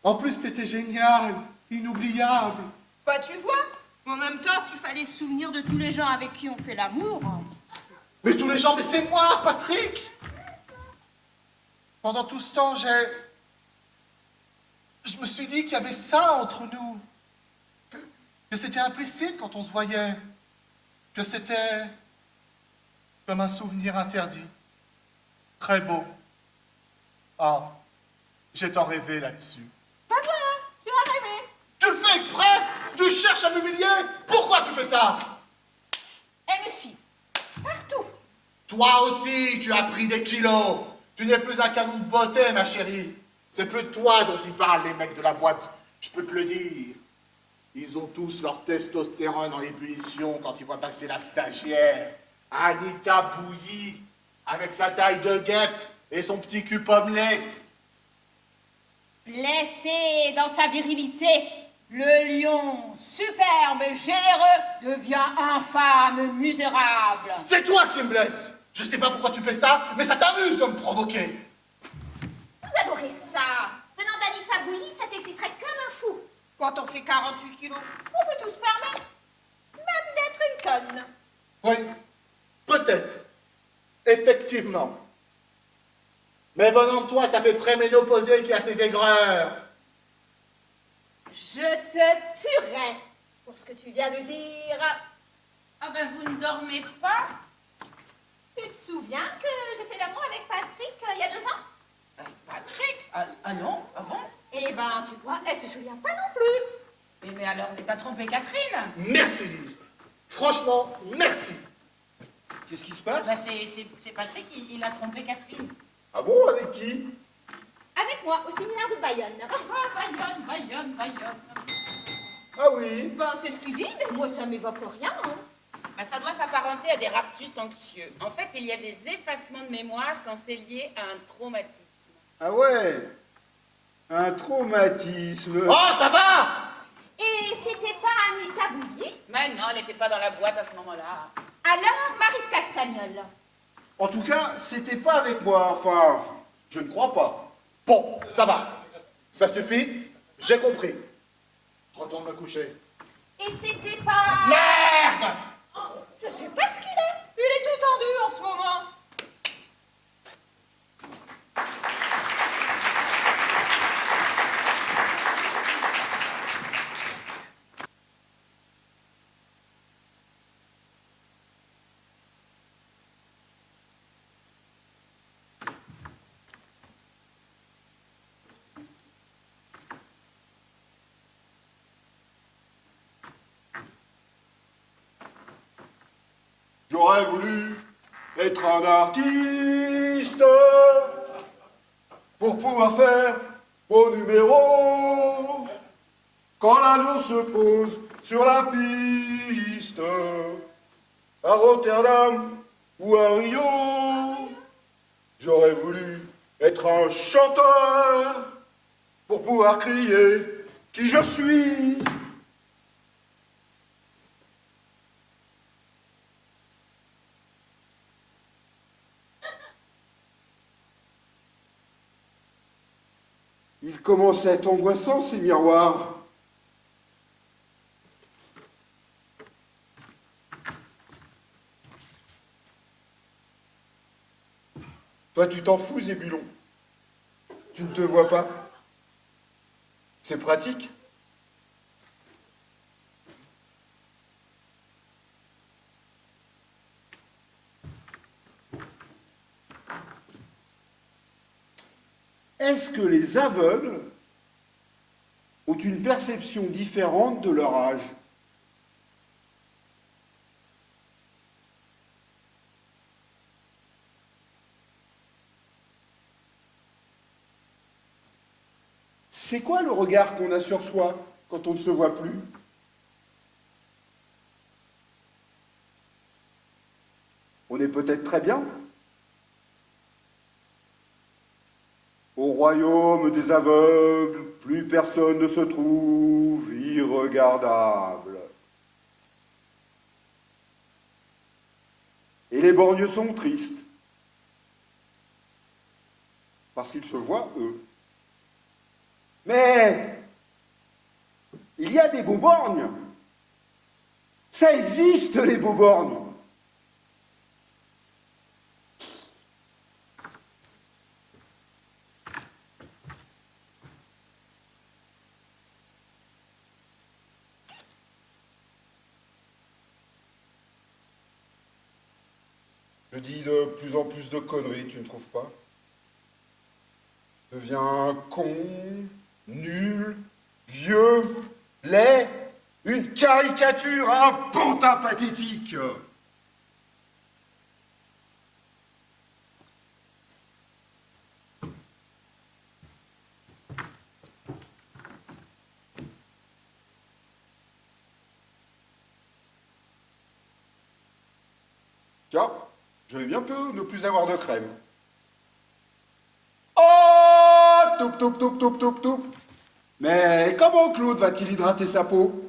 En plus, c'était génial, inoubliable. Bah, tu vois, en même temps, s'il fallait se souvenir de tous les gens avec qui on fait l'amour... Mais tous les gens, mais c'est moi, Patrick! Pendant tout ce temps, je me suis dit qu'il y avait ça entre nous. Que c'était implicite quand on se voyait. Que c'était comme un souvenir interdit. Très beau. Ah, j'ai tant rêvé là-dessus. Bah voilà, tu as rêvé. Tu le fais exprès? Tu cherches à m'humilier? Pourquoi tu fais ça? Elle me suit. Partout. Toi aussi, tu as pris des kilos. Tu n'es plus un canon de beauté, ma chérie. C'est plus de toi dont ils parlent, les mecs de la boîte. Je peux te le dire. Ils ont tous leur testostérone en ébullition quand ils voient passer la stagiaire, Anita Bouilly, avec sa taille de guêpe et son petit cul pommelé. Blessé dans sa virilité, le lion, superbe et généreux, devient infâme, misérable. C'est toi qui me blesse. Je sais pas pourquoi tu fais ça, mais ça t'amuse de me provoquer. Vous adorez ça. Venant d'Anita Bouilly, ça t'exciterait comme un fou. Quand on fait 48 kilos, on peut tout se permettre. Même d'être une conne. Oui, peut-être. Effectivement. Mais venant de toi, ça fait préménopausé qui a ses aigreurs. Je te tuerai pour ce que tu viens de dire. Ah ben, vous ne dormez pas? Tu te souviens que j'ai fait l'amour avec Patrick il y a 2 ans? Patrick? Ah non? Ah bon? Eh ben, tu vois, elle se souvient pas non plus. Mais alors, t'as trompé Catherine? Merci, Lily. Franchement, merci. Qu'est-ce qui se passe? Bah, c'est Patrick, il a trompé Catherine. Ah bon, avec qui? Avec moi, au séminaire de Bayonne. Ah, Bayonne. Ah oui. Ben, c'est ce qu'il dit, mais moi, ça m'évoque rien. Hein. Bah, ça doit s'apparenter à des raptus anxieux. En fait, il y a des effacements de mémoire quand c'est lié à un traumatisme. Ah ouais, un traumatisme. Oh, ça va! Et c'était pas Anita Bouvier? Mais non, elle n'était pas dans la boîte à ce moment-là. Alors, Maryse Castagnol. En tout cas, c'était pas avec moi. Enfin, je ne crois pas. Bon, ça va. Ça suffit, j'ai compris. Je retourne me coucher. Et c'était pas... Merde! Je sais pas ce qu'il est. Il est tout tendu en ce moment. J'aurais voulu être un artiste pour pouvoir faire mon numéro quand l'avion se pose sur la piste à Rotterdam ou à Rio. J'aurais voulu être un chanteur pour pouvoir crier qui je suis. Il commence à être angoissant, ces miroirs. Toi, tu t'en fous, Zébulon. Tu ne te vois pas. C'est pratique. Est-ce que les aveugles ont une perception différente de leur âge? C'est quoi le regard qu'on a sur soi quand on ne se voit plus? On est peut-être très bien. Au royaume des aveugles, plus personne ne se trouve irregardable. Et les borgneux sont tristes, parce qu'ils se voient, eux. Mais il y a des beaux-borgnes. Ça existe, les beaux-borgnes. Je dis de plus en plus de conneries, tu ne trouves pas? Je deviens con, nul, vieux, laid, une caricature, un pantin pathétique. Tiens, je vais bien peu ne plus avoir de crème. Oh, toup, toup, toup, toup, toup, toup. Mais comment Claude va-t-il hydrater sa peau?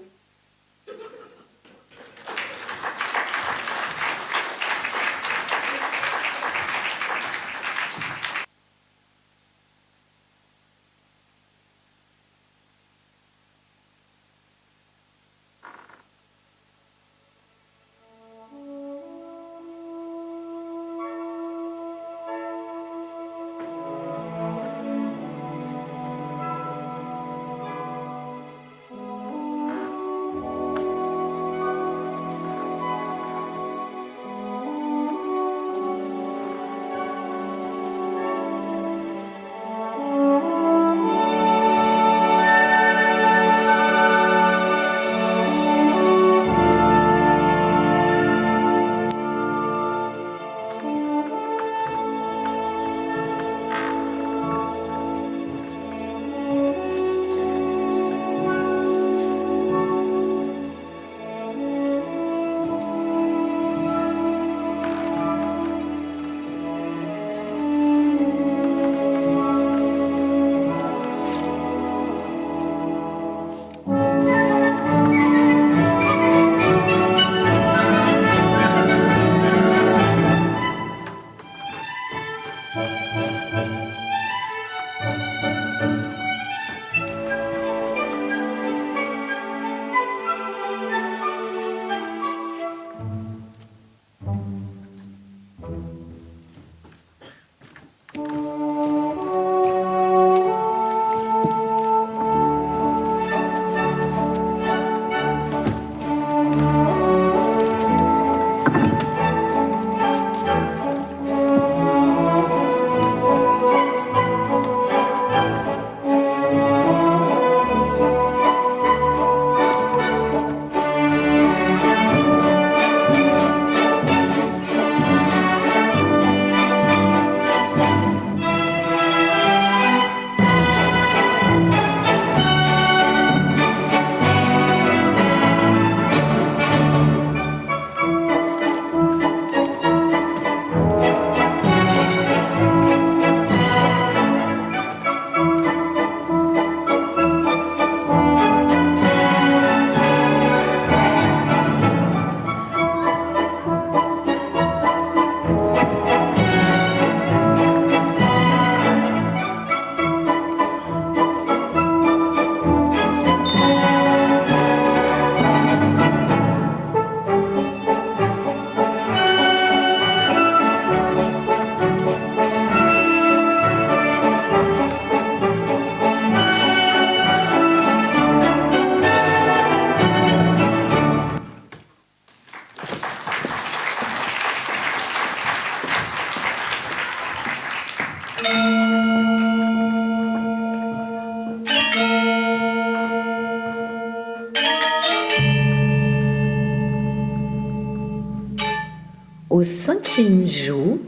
Au 5e jour,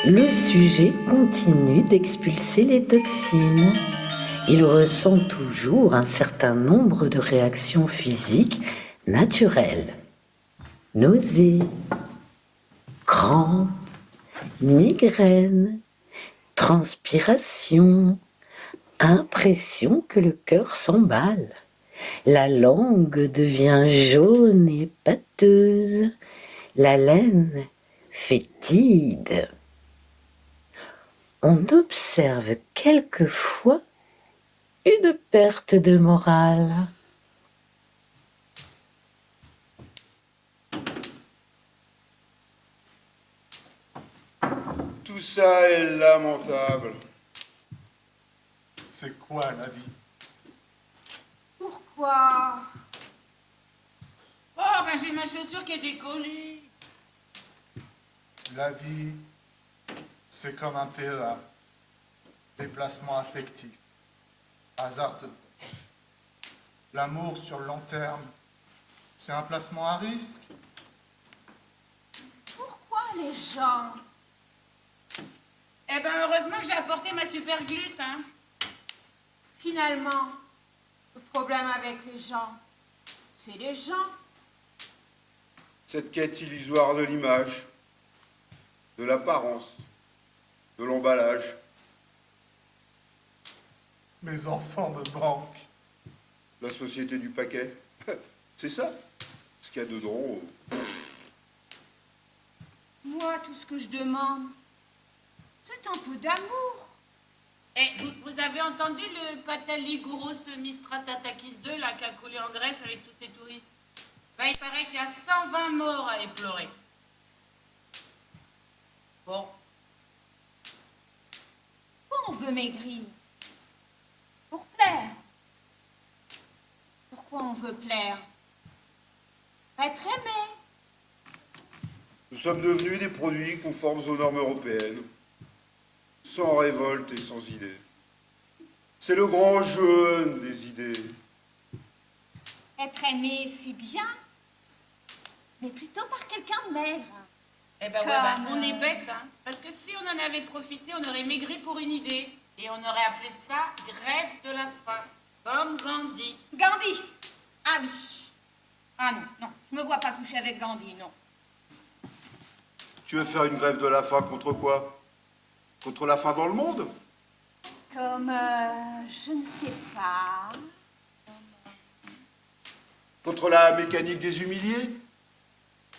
le sujet continue d'expulser les toxines. Il ressent toujours un certain nombre de réactions physiques naturelles. Nausées, crampes, migraines, transpiration, impression que le cœur s'emballe. La langue devient jaune et pâteuse. La laine fétide. On observe quelquefois une perte de morale. Tout ça est lamentable. C'est quoi la vie? Pourquoi? Oh, ben j'ai ma chaussure qui est décollée. La vie, c'est comme un PEA. Déplacement affectif. Hasardeux. L'amour sur le long terme, c'est un placement à risque. Pourquoi les gens? Eh ben heureusement que j'ai apporté ma super glute, hein. Finalement, le problème avec les gens, c'est les gens. Cette quête illusoire de l'image, de l'apparence, de l'emballage. Mes enfants de banque. La société du paquet. C'est ça. Ce qu'il y a dedans. Moi, tout ce que je demande, c'est un peu d'amour. Eh, vous avez entendu le Pataligouros Mistratatakis 2, là, qui a coulé en Grèce avec tous ces touristes? Ben, il paraît qu'il y a 120 morts à éplorer. Bon. Pourquoi on veut maigrir? Pour plaire. Pourquoi on veut plaire? Être aimé. Nous sommes devenus des produits conformes aux normes européennes, sans révolte et sans idées. C'est le grand jeûne des idées. Être aimé, c'est bien, mais plutôt par quelqu'un de maigre. Eh ben, ouais, Comme, ben, on est bête, hein. Parce que si on en avait profité, on aurait maigri pour une idée. Et on aurait appelé ça grève de la faim. Comme Gandhi. Gandhi. Ah oui. Ah non, non, je me vois pas coucher avec Gandhi, non. Tu veux faire une grève de la faim contre quoi? Contre la faim dans le monde? Comme, je ne sais pas. Contre la mécanique des humiliés?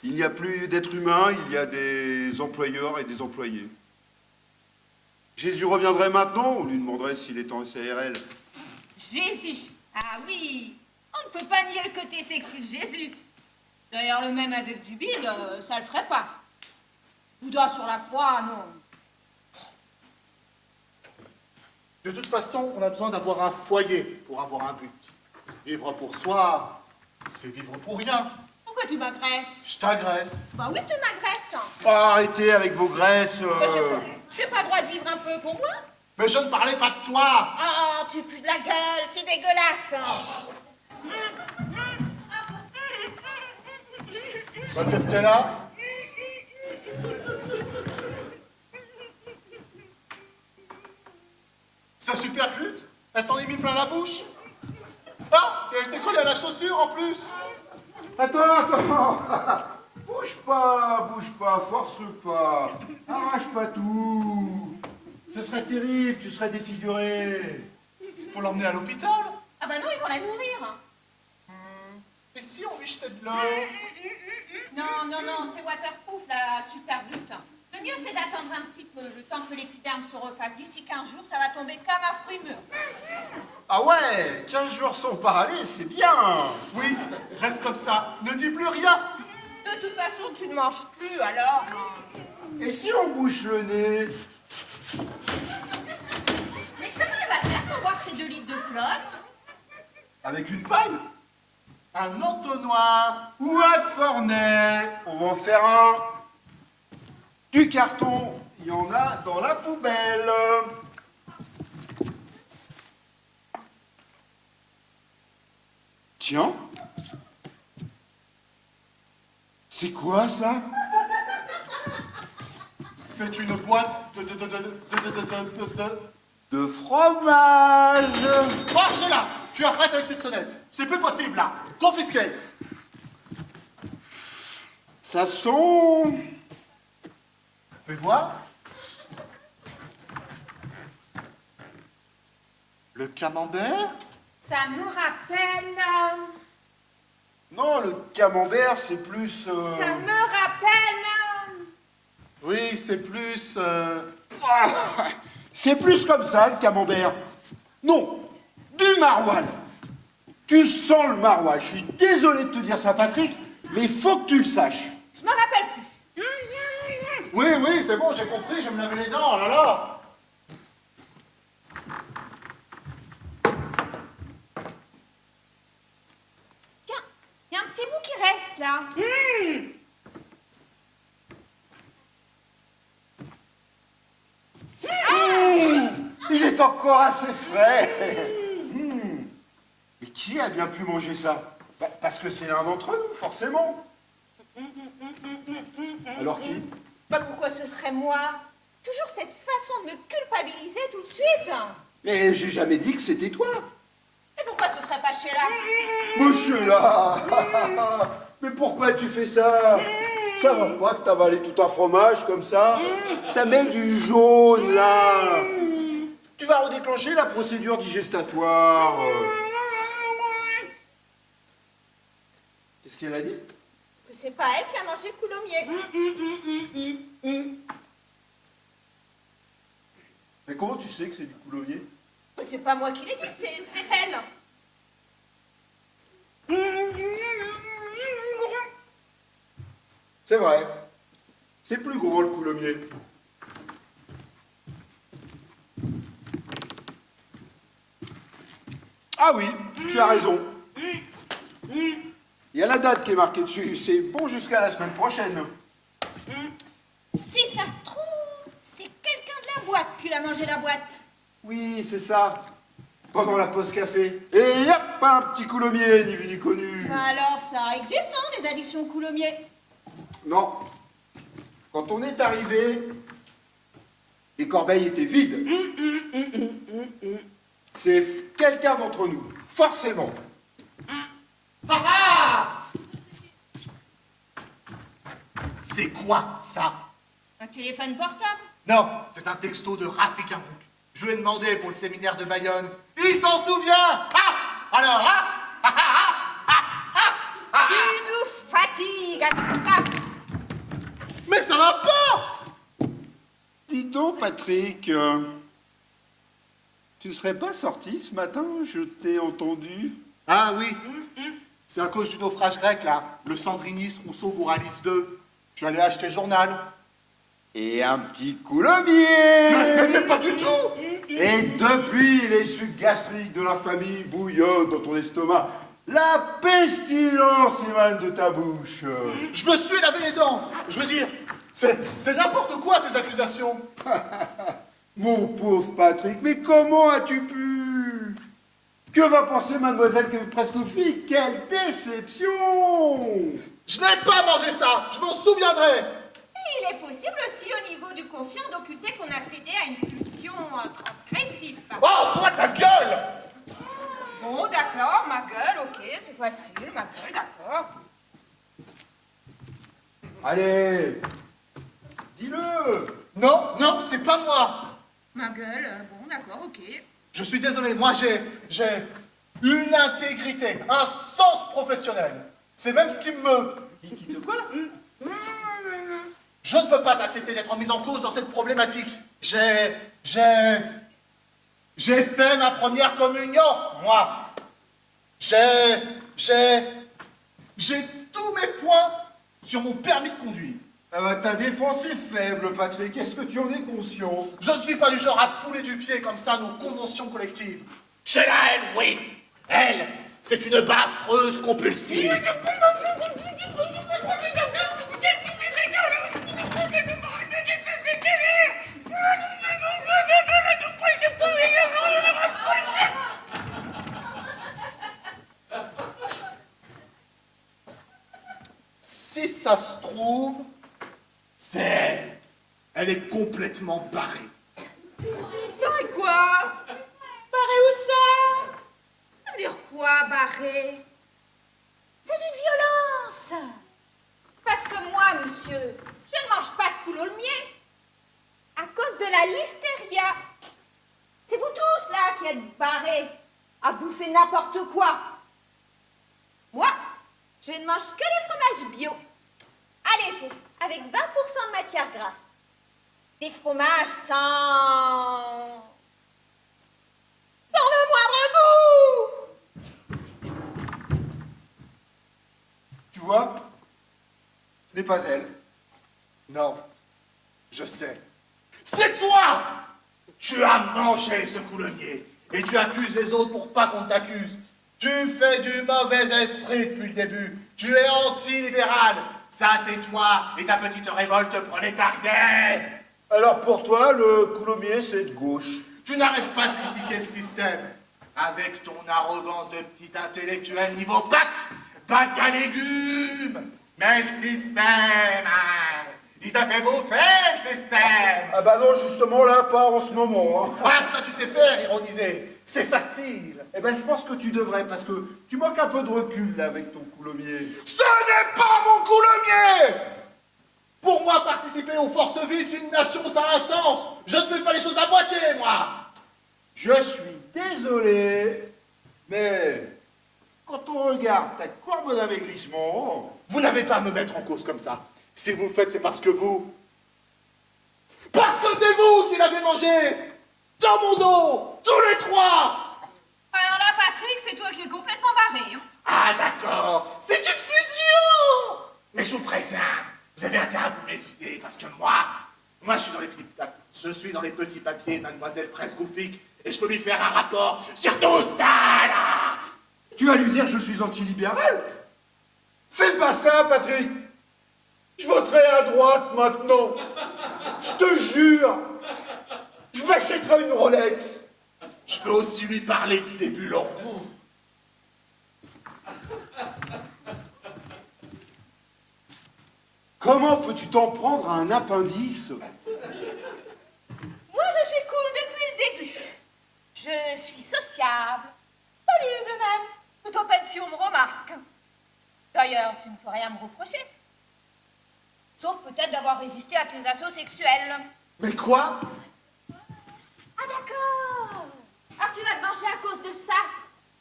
Il n'y a plus d'êtres humains, il y a des employeurs et des employés. Jésus reviendrait maintenant, on lui demanderait s'il est en CRL. Jésus. Ah oui. On ne peut pas nier le côté sexy de Jésus. D'ailleurs, le même avec du bide, ça le ferait pas. Bouddha sur la croix, non. De toute façon, on a besoin d'avoir un foyer pour avoir un but. Vivre pour soi, c'est vivre pour rien. Pourquoi tu m'agresses? Je t'agresse. Bah oui, tu m'agresses. Oh, arrêtez avec vos graisses. J'ai pas le droit de vivre un peu pour moi? Mais je ne parlais pas de toi. Oh, tu pues de la gueule, c'est dégueulasse. Bah, qu'est-ce qu'elle a? Sa super glute? Elle s'en est mis plein la bouche. Ah, et elle s'est collée à la chaussure en plus. Attends. Bouge pas, force pas. Arrache pas tout. Ce serait terrible, tu serais défiguré. Faut l'emmener à l'hôpital. Ah bah non, ils vont la nourrir. Et si on lui jetait de l'eau? Non, c'est waterproof, la super glute. Le mieux, c'est d'attendre un petit peu, le temps que l'épiderme se refasse. D'ici 15 jours, ça va tomber comme un fruit mûr. Ah ouais, 15 jours sans parler, c'est bien. Oui, reste comme ça. Ne dis plus rien. De toute façon, tu ne manges plus, alors. Et si on bouche le nez? Mais comment elle va faire pour boire ces 2 litres de flotte? Avec une paille? Un entonnoir. Ou un cornet? On va en faire un. Du carton, il y en a dans la poubelle. Tiens. C'est quoi ça? C'est une boîte De fromage. Oh, Sheila, tu arrêtes avec cette sonnette. C'est plus possible, là. Confisqué. Ça sent... Fais voir. Le camembert? Ça me rappelle... Non, le camembert, c'est plus... Ça me rappelle... Oui, c'est plus... C'est plus comme ça, le camembert. Non, du maroilles. Tu sens le maroilles. Je suis désolé de te dire ça, Patrick, mais il faut que tu le saches. Je me rappelle plus. Oui, c'est bon, j'ai compris, je vais me laver les dents, oh là là. Tiens, il y a un petit bout qui reste là. Il est encore assez frais. Mais qui a bien pu manger ça? Parce que c'est l'un d'entre nous, forcément. Alors qui? Bah pourquoi ce serait moi? Toujours cette façon de me culpabiliser tout de suite. Mais j'ai jamais dit que c'était toi. Et pourquoi ce serait pas Sheila? Monsieur là. Mais pourquoi tu fais ça? Ça va pas que t'as avalé tout un fromage comme ça? Ça met du jaune là. Tu vas redéclencher la procédure digestatoire. Qu'est-ce qu'elle a dit? Que c'est pas elle qui a mangé le coulommiers. Mais comment tu sais que c'est du coulommiers? Mais c'est pas moi qui l'ai dit, c'est elle. C'est vrai. C'est plus gros le coulommiers. Ah oui, tu as raison. Il y a la date qui est marquée dessus. C'est bon jusqu'à la semaine prochaine. Si ça se trouve, c'est quelqu'un de la boîte qui l'a mangé la boîte. Oui, c'est ça. Pendant la pause café. Et hop, un petit coulommiers, ni vu ni connu. Alors ça existe, non, les addictions au coulommiers? Non. Quand on est arrivé, les corbeilles étaient vides. C'est quelqu'un d'entre nous, forcément. C'est quoi, ça? Un téléphone portable? Non, c'est un texto de Rafik Harmouk. Je lui ai demandé pour le séminaire de Bayonne. Il s'en souvient. Alors, Tu nous fatigues avec ça. Mais ça va pas. Dis donc, Patrick, tu ne serais pas sorti ce matin? Je t'ai entendu. Ah oui. C'est à cause du naufrage grec, là. Le Sandrinis, Rousseau, Gouralis 2. Je suis allé acheter le journal. Et un petit coulommiers. Mais pas du tout. Et depuis, les sucs gastriques de la famille bouillonnent dans ton estomac. La pestilence émane de ta bouche. Je me suis lavé les dents. Je veux dire, c'est n'importe quoi, ces accusations. Mon pauvre Patrick, mais comment as-tu pu? Que va penser mademoiselle Prescouffi? Quelle déception! Je n'ai pas mangé ça. Je m'en souviendrai. Il est possible aussi au niveau du conscient d'occulter qu'on a cédé à une pulsion transgressive. Oh, toi, ta gueule. Bon, d'accord, ma gueule, ok, c'est facile, ma gueule, d'accord. Allez, dis-le! Non, c'est pas moi. Ma gueule, bon, d'accord, ok. Je suis désolé, moi j'ai une intégrité, un sens professionnel. C'est même ce qui me... Qui te quoi? Je ne peux pas accepter d'être mis en cause dans cette problématique. J'ai fait ma première communion, moi. J'ai tous mes points sur mon permis de conduire. Ah bah, ta défense est faible, Patrick. Est-ce que tu en es conscient? Je ne suis pas du genre à fouler du pied comme ça nos conventions collectives. Chez la elle, oui. Elle, c'est une baffreuse compulsive. ça se trouve, c'est elle. Elle est complètement barrée. Barré quoi? Barré où ça? Ça veut dire quoi, barré? C'est d'une violence. Parce que moi, monsieur, je ne mange pas de coulommiers à cause de la listeria. C'est vous tous, là, qui êtes barrés à bouffer n'importe quoi. Moi, je ne mange que des fromages bio, allégés, avec 20% de matière grasse. Des fromages sans le moindre goût. Tu vois, ce n'est pas elle. Non, je sais. C'est toi! Tu as mangé ce coulommier et tu accuses les autres pour pas qu'on t'accuse. Tu fais du mauvais esprit depuis le début. Tu es anti-libéral. Ça, c'est toi et ta petite révolte prolétarienne. Alors pour toi, le coulommier, c'est de gauche. Tu n'arrêtes pas de critiquer le système. Avec ton arrogance de petit intellectuel niveau bac à légumes. Mais le système, hein, il t'a fait bouffer le système. Ah bah non, justement, là, pas en ce moment. Hein. Ah, ça tu sais faire, ironiser. C'est facile. Eh ben, je pense que tu devrais, parce que tu manques un peu de recul, là, avec ton coulommier. Ce n'est pas mon coulommier! Pour moi, participer aux forces vives d'une nation, ça a un sens. Je ne fais pas les choses à moitié, moi. Je suis désolé, mais quand on regarde ta courbe d'amaigrissement... Vous n'avez pas à me mettre en cause comme ça. Si vous le faites, c'est parce que vous... Parce que c'est vous qui l'avez mangé! Dans mon dos! Tous les trois! Alors là, Patrick, c'est toi qui es complètement barré. Hein. Ah, d'accord. C'est une fusion! Mais je vous préviens, vous avez intérêt à vous méfier, parce que moi, je suis dans les petits papiers de Mademoiselle Presgouffic, et je peux lui faire un rapport sur tout ça, là! Tu vas lui dire que je suis antilibéral? Fais pas ça, Patrick! Je voterai à droite maintenant! Je te jure! Je m'achèterai une Rolex! Je peux aussi lui parler de ses bulons. Comment peux-tu t'en prendre à un appendice? Moi, je suis cool depuis le début. Je suis sociable, voluble même. Toute en pension me remarque. D'ailleurs, tu ne peux rien me reprocher. Sauf peut-être d'avoir résisté à tes assauts sexuels. Mais quoi? Ah d'accord. Alors tu vas te venger à cause de ça.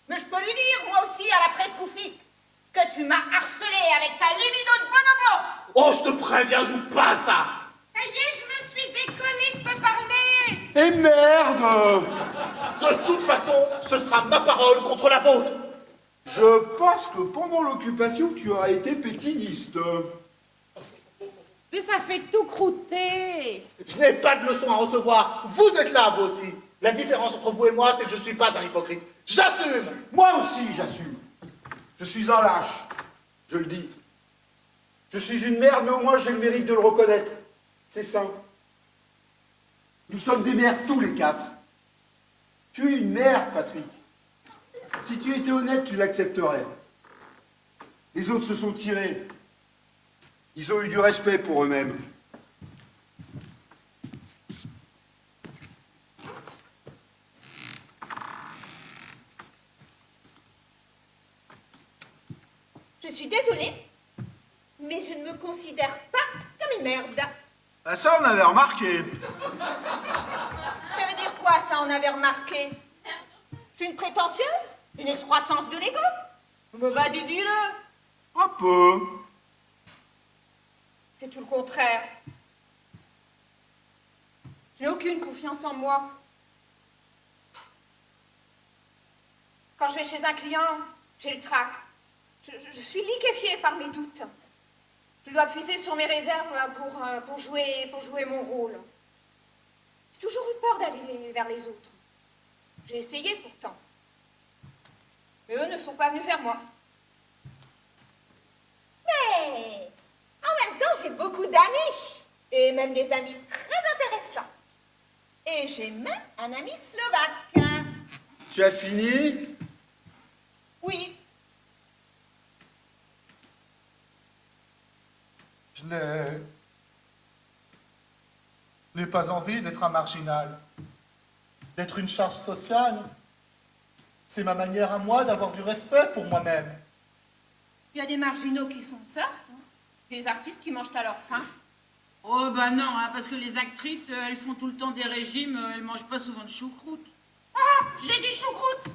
Mais je peux lui dire, moi aussi, à la Presgouffic, que tu m'as harcelé avec ta libido de bonobo. Oh, je te préviens, joue pas à ça! Ça y est, je me suis décollée, je peux parler. Et merde! De toute façon, ce sera ma parole contre la vôtre. Je pense que pendant l'occupation, tu auras été pétiniste. Mais ça fait tout croûter. Je n'ai pas de leçon à recevoir. Vous êtes là, vous aussi. La différence entre vous et moi, c'est que je ne suis pas un hypocrite. J'assume! Moi aussi, j'assume. Je suis un lâche. Je le dis. Je suis une merde, mais au moins j'ai le mérite de le reconnaître. C'est simple. Nous sommes des mères tous les quatre. Tu es une mère, Patrick. Si tu étais honnête, tu l'accepterais. Les autres se sont tirés. Ils ont eu du respect pour eux-mêmes. Je suis désolée, mais je ne me considère pas comme une merde. Ah, ça, on avait remarqué. Ça veut dire quoi, ça, on avait remarqué? Je suis une prétentieuse? Une excroissance de l'ego? Mais vas-y, dis-le. Un peu. C'est tout le contraire. Je n'ai aucune confiance en moi. Quand je vais chez un client, j'ai le trac. Je suis liquéfiée par mes doutes. Je dois puiser sur mes réserves pour jouer mon rôle. J'ai toujours eu peur d'aller vers les autres. J'ai essayé pourtant. Mais eux ne sont pas venus vers moi. Mais en même temps, j'ai beaucoup d'amis. Et même des amis très intéressants. Et j'ai même un ami slovaque. Tu as fini? Oui. Je n'ai pas envie d'être un marginal, d'être une charge sociale. C'est ma manière à moi d'avoir du respect pour moi-même. Il y a des marginaux qui sont ça, hein. Des artistes qui mangent à leur faim. Oh bah non, hein, parce que les actrices, elles font tout le temps des régimes, elles mangent pas souvent de choucroute. Ah, j'ai dit choucroute.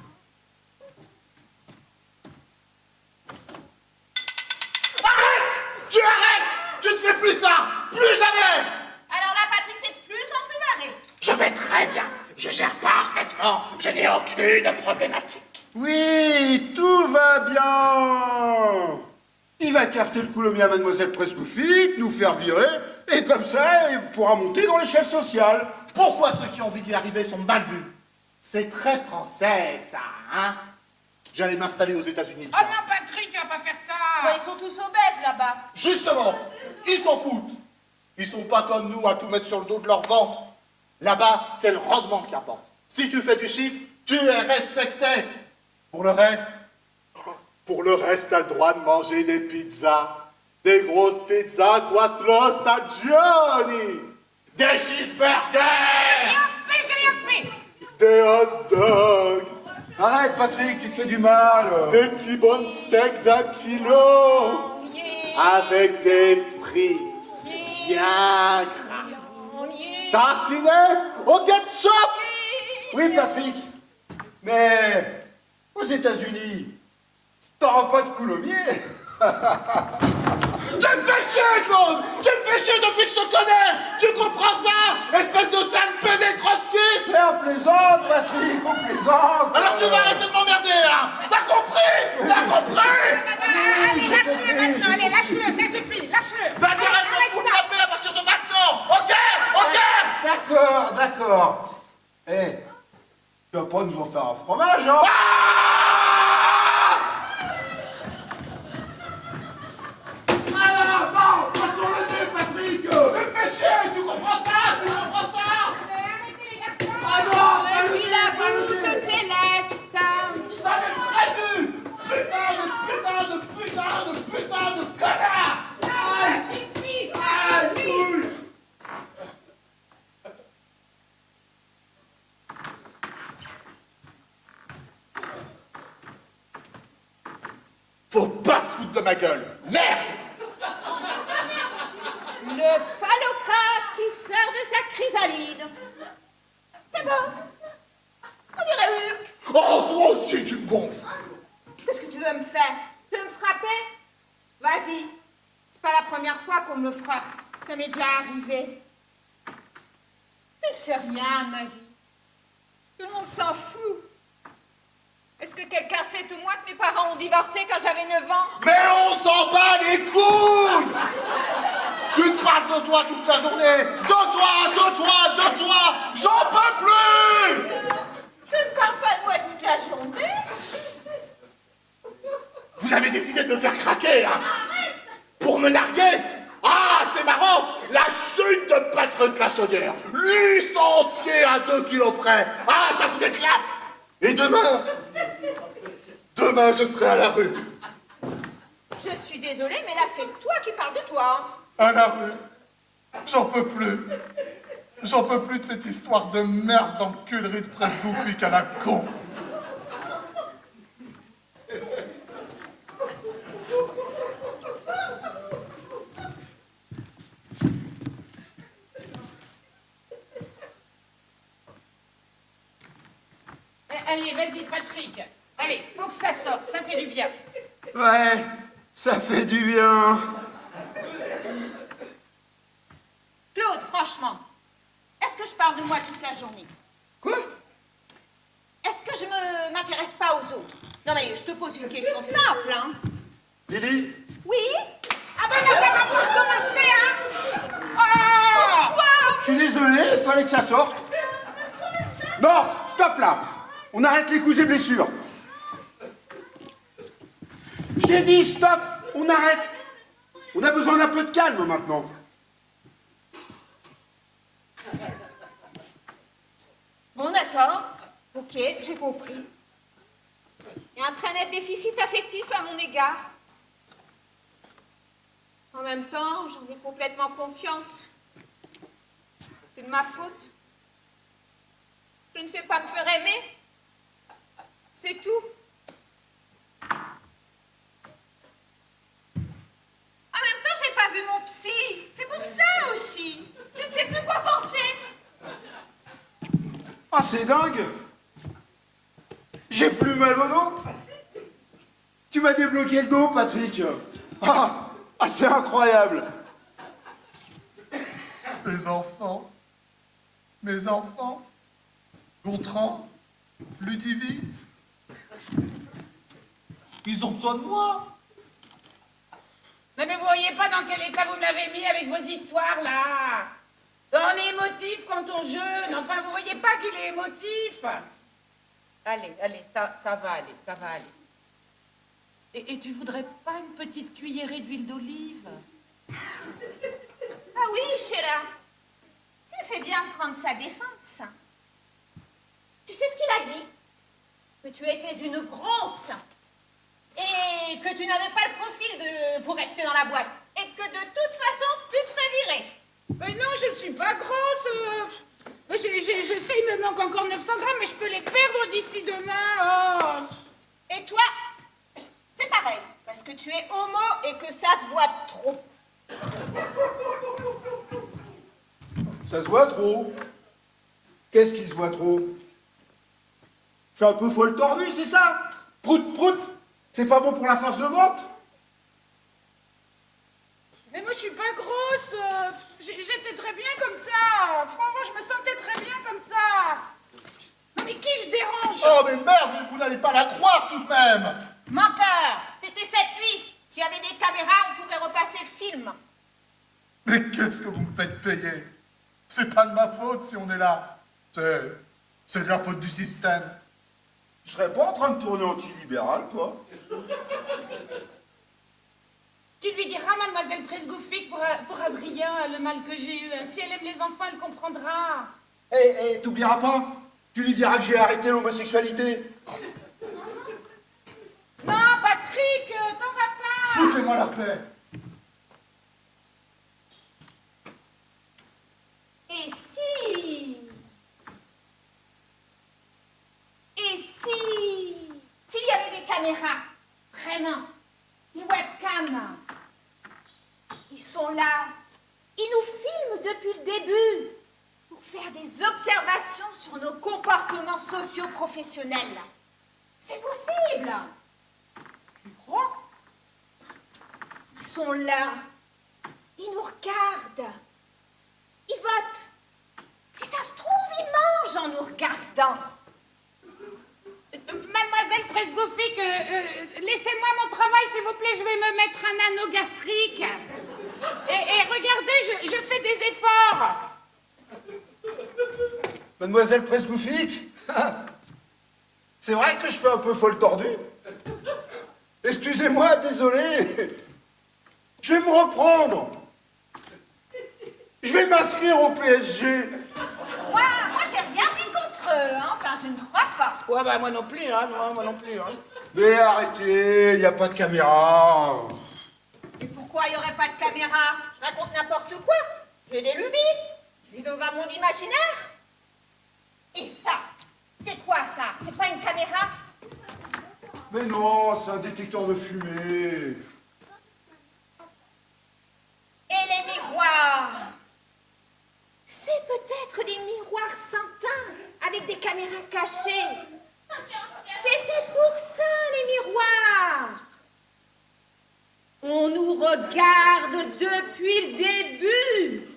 Arrête! Tu arrêtes! Tu ne fais plus ça! Plus jamais! Alors là, Patrick, t'es de plus en plus barré. Je vais très bien. Je gère parfaitement. Je n'ai aucune problématique. Oui, tout va bien. Il va carter le coulommier à mademoiselle Prescouffitte, nous faire virer, et comme ça, il pourra monter dans l'échelle sociale. Pourquoi ceux qui ont envie d'y arriver sont mal vus? C'est très français, ça, hein? J'allais m'installer aux États-Unis. Oh non, Patrick, tu vas pas faire ça. Ils sont tous obèses là-bas. Justement, ils s'en foutent. Ils sont pas comme nous à tout mettre sur le dos de leur ventre. Là-bas, c'est le rendement qui importe. Si tu fais du chiffre, tu es respecté. Pour le reste, t'as le droit de manger des pizzas. Des grosses pizzas quattro stagioni. Des cheeseburgers. J'ai rien fait. Des hot dogs. Arrête, Patrick, tu te fais du mal. Des petits bons steaks d'1 kilo. Avec des frites bien grasses. Tartinés au ketchup. Oui, Patrick, mais aux États-Unis, t'auras pas de coulommier. Tu me fais chier, Claude! Tu me fais chier depuis que je te connais! Tu comprends ça? Espèce de sale pédé trotskiste! C'est un plaisant, Patrick, on plaisante. Alors tu vas arrêter de m'emmerder, hein? T'as compris? T'as compris? Allez, lâche-le maintenant, allez, lâche-le, ça suffit, lâche-le. Va directement te foutre la paix à partir de maintenant! Ok? Ok? D'accord. Eh, tu vas pas nous en faire un fromage, hein? Alors, non! Pas sur le nez, Patrick! Tu me fais chier! Tu comprends ça? Tu comprends ça? Arrêtez les garçons. Ah non! Je suis la voûte céleste. Je t'avais prévenu! Putain de connard! Aïe, couille! Faut pas se foutre de ma gueule! Merde! Le phallocrate qui sort de sa chrysalide. C'est bon. On dirait Hulk. Oh, toi aussi, tu me gonfles! Qu'est-ce que tu veux me faire? Tu veux me frapper? Vas-y. C'est pas la première fois qu'on me frappe. Ça m'est déjà arrivé. Tu ne sais rien de ma vie. Tout le monde s'en fout. Est-ce que quelqu'un sait tout moi que mes parents ont divorcé quand j'avais 9 ans? Mais on s'en bat les couilles! Tu te parles de toi toute la journée! De toi! J'en peux plus! Je ne parle pas de moi toute la journée. Vous avez décidé de me faire craquer, hein? Pour me narguer? Ah, c'est marrant! La chute de Patrick Lachaudière! Licencié à 2 kilos près! Ah, ça vous éclate! Et demain, je serai à la rue. Je suis désolée, mais là, c'est toi qui parles de toi. À la rue. J'en peux plus. J'en peux plus de cette histoire de merde d'enculerie de Prescouffique à la con. Allez, vas-y, Patrick. Allez, faut que ça sorte, ça fait du bien. Ouais, ça fait du bien. Claude, franchement, est-ce que je parle de moi toute la journée? Quoi? Est-ce que je m'intéresse pas aux autres? Non mais je te pose une question simple, hein. Lily? Oui? Ah ben là, ça va pas recommencer, hein. Oh! Quoi? Je suis désolé, il fallait que ça sorte. Non, stop là. On arrête les coups et blessures. J'ai dit stop, on arrête. On a besoin d'un peu de calme maintenant. Bon d'accord, ok, j'ai compris. Il y a un très net déficit affectif à mon égard. En même temps, j'en ai complètement conscience. C'est de ma faute. Je ne sais pas me faire aimer. C'est tout. En même temps, j'ai pas vu mon psy. C'est pour ça aussi. Je ne sais plus quoi penser. Ah, c'est dingue! J'ai plus mal au dos! Tu m'as débloqué le dos, Patrick! C'est incroyable! Mes enfants, Gontran, Ludivine, ils ont besoin de moi. Non, mais vous voyez pas dans quel état vous me l'avez mis avec vos histoires, là. On est émotif quand on jeûne. Enfin, vous voyez pas qu'il est émotif. Allez, ça va aller, ça va aller. Et tu voudrais pas une petite cuillerée d'huile d'olive? Ah oui, Chéra. Tu fais bien de prendre sa défense. Tu sais ce qu'il a dit? Que tu étais une grosse et que tu n'avais pas le profil pour rester dans la boîte et que de toute façon, tu te ferais virer. Mais non, je ne suis pas grosse. Je sais, il me manque encore 900 grammes, mais je peux les perdre d'ici demain. Oh. Et toi, c'est pareil, parce que tu es homo et que ça se voit trop. Ça se voit trop. Qu'est-ce qui se voit trop? Je suis un peu folle tordue, c'est ça? Prout, prout. C'est pas bon pour la force de vente? Mais moi, je suis pas grosse. J'étais très bien comme ça. Franchement, je me sentais très bien comme ça. Non, mais qui je dérange? Oh, mais merde, vous n'allez pas la croire tout de même. Menteur, c'était cette nuit. S'il y avait des caméras, on pourrait repasser le film. Mais qu'est-ce que vous me faites payer? C'est pas de ma faute si on est là. C'est de la faute du système. Tu serais pas en train de tourner anti-libéral, toi? Tu lui diras, mademoiselle Presgoufic, pour Adrien, le mal que j'ai eu. Si elle aime les enfants, elle comprendra. T'oublieras pas? Tu lui diras que j'ai arrêté l'homosexualité. Non, Patrick, t'en vas pas. Foutez-moi la paix. Et si... S'il y avait des caméras, vraiment, des webcams, ils sont là, ils nous filment depuis le début pour faire des observations sur nos comportements socio-professionnels. C'est possible. Tu crois? Ils sont là, ils nous regardent, ils votent. Si ça se trouve, ils mangent en nous regardant. Mademoiselle Presgoufic, laissez-moi mon travail, s'il vous plaît, je vais me mettre un anneau gastrique. Et regardez, je fais des efforts. Mademoiselle Presgoufic? C'est vrai que je fais un peu folle tordue. Excusez-moi, désolé. Je vais me reprendre. Je vais m'inscrire au PSG. Moi, j'ai rien dit contre eux, hein. Enfin, je ne crois pas. Ouais, bah moi non plus, hein, moi non plus, hein. Mais arrêtez, il n'y a pas de caméra. Et pourquoi il n'y aurait pas de caméra? Je raconte n'importe quoi. J'ai des lubies. Je vis dans un monde imaginaire. Et ça, c'est quoi ça? C'est pas une caméra? Mais non, c'est un détecteur de fumée. Et les miroirs? C'est peut-être des miroirs Saint-Tin avec des caméras cachées. C'était pour ça, les miroirs. On nous regarde depuis le début.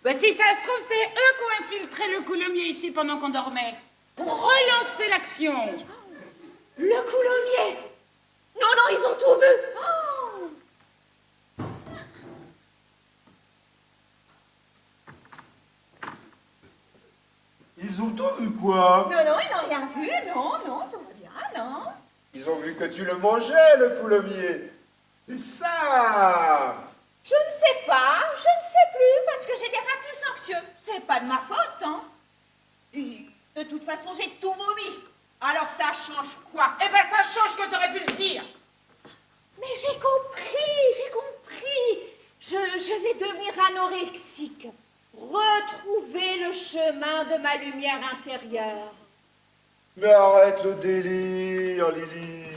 Bah, si ça se trouve, c'est eux qui ont infiltré le coulommier ici pendant qu'on dormait. Pour relancer l'action. Le coulommier. Non, ils ont tout vu. Oh. Ils ont tout vu, quoi? Non, ils n'ont rien vu. Non, tout va bien, non. Ils ont vu que tu le mangeais, le coulommier. C'est ça. Je ne sais pas, je ne sais plus, parce que j'ai des reflux anxieux. C'est pas de ma faute, hein. Puis, de toute façon, j'ai tout vomi. Alors ça change quoi? Eh ben, ça change que t'aurais pu le dire. Mais j'ai compris. Je Je vais devenir anorexique, retrouver le chemin de ma lumière intérieure. Mais arrête le délire, Lily.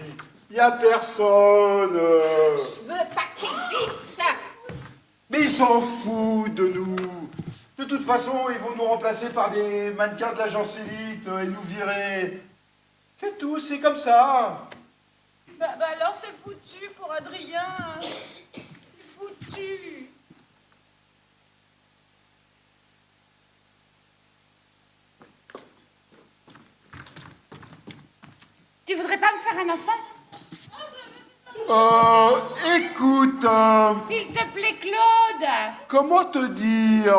Y a personne. Je veux pas qu'il existe. Mais ils s'en foutent de nous. De toute façon, ils vont nous remplacer par des mannequins de l'agence élite et nous virer. C'est tout, c'est comme ça. Bah alors c'est foutu pour Adrien. C'est foutu. Tu voudrais pas me faire un enfant? Écoute, S'il te plaît, Claude. comment te dire?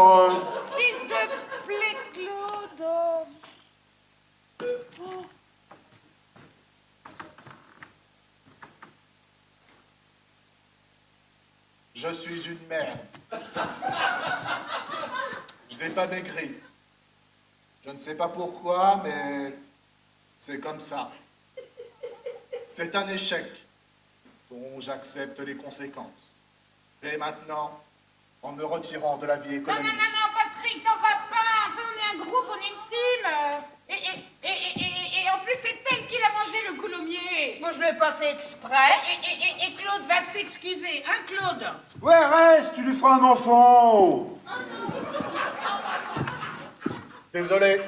S'il te plaît, Claude. Oh. Je suis une mère. Je n'ai pas maigri. Je ne sais pas pourquoi, mais c'est comme ça. C'est un échec dont j'accepte les conséquences. Et maintenant, en me retirant de la vie économique. Non, Patrick, t'en vas pas. Enfin, on est un groupe, on est une team. Et en plus, c'est elle qui l'a mangé, le coulommier. Moi, je l'ai pas fait exprès. Et Claude va s'excuser, hein, Claude? Ouais, reste, tu lui feras un enfant. Désolé,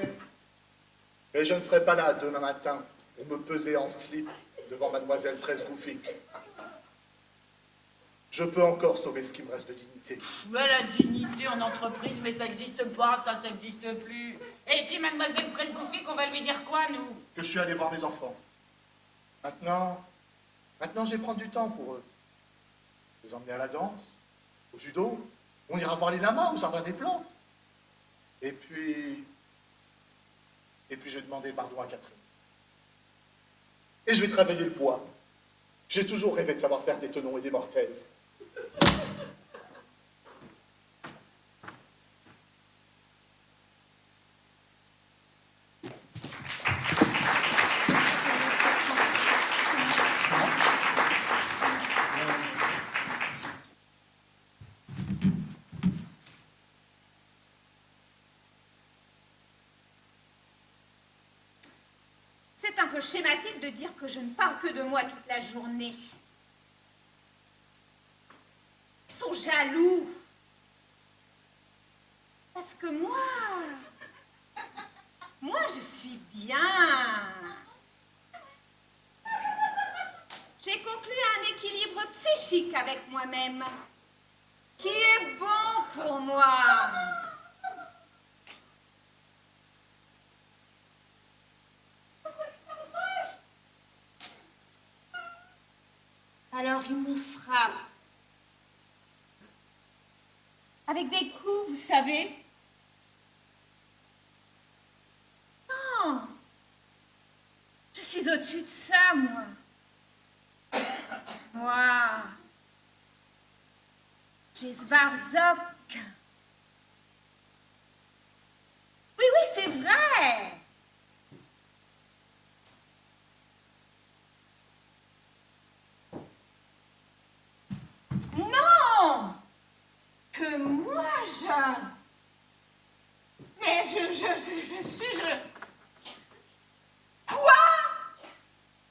mais je ne serai pas là demain matin pour me peser en slip devant mademoiselle Tresgoufic. Je peux encore sauver ce qui me reste de dignité. Mais la dignité en entreprise, mais ça n'existe pas, ça n'existe plus. Et puis mademoiselle Presgoufic, on va lui dire quoi, nous? Que je suis allé voir mes enfants. Maintenant, je vais prendre du temps pour eux. Les emmener à la danse, au judo, on ira voir les lamas au jardin des plantes. Et puis je vais demander pardon à Catherine. Et je vais travailler le bois. J'ai toujours rêvé de savoir faire des tenons et des mortaises. C'est un peu schématique de dire que je ne parle que de moi toute la journée. Ils sont jaloux. Parce que moi, je suis bien. J'ai conclu un équilibre psychique avec moi-même, qui est bon pour moi. Alors il me frappe. Avec des coups, vous savez. Non. Je suis au-dessus de ça, moi. Moi. J'ai Svarzok. Oui, c'est vrai. Non! Que moi, Mais je suis... Quoi?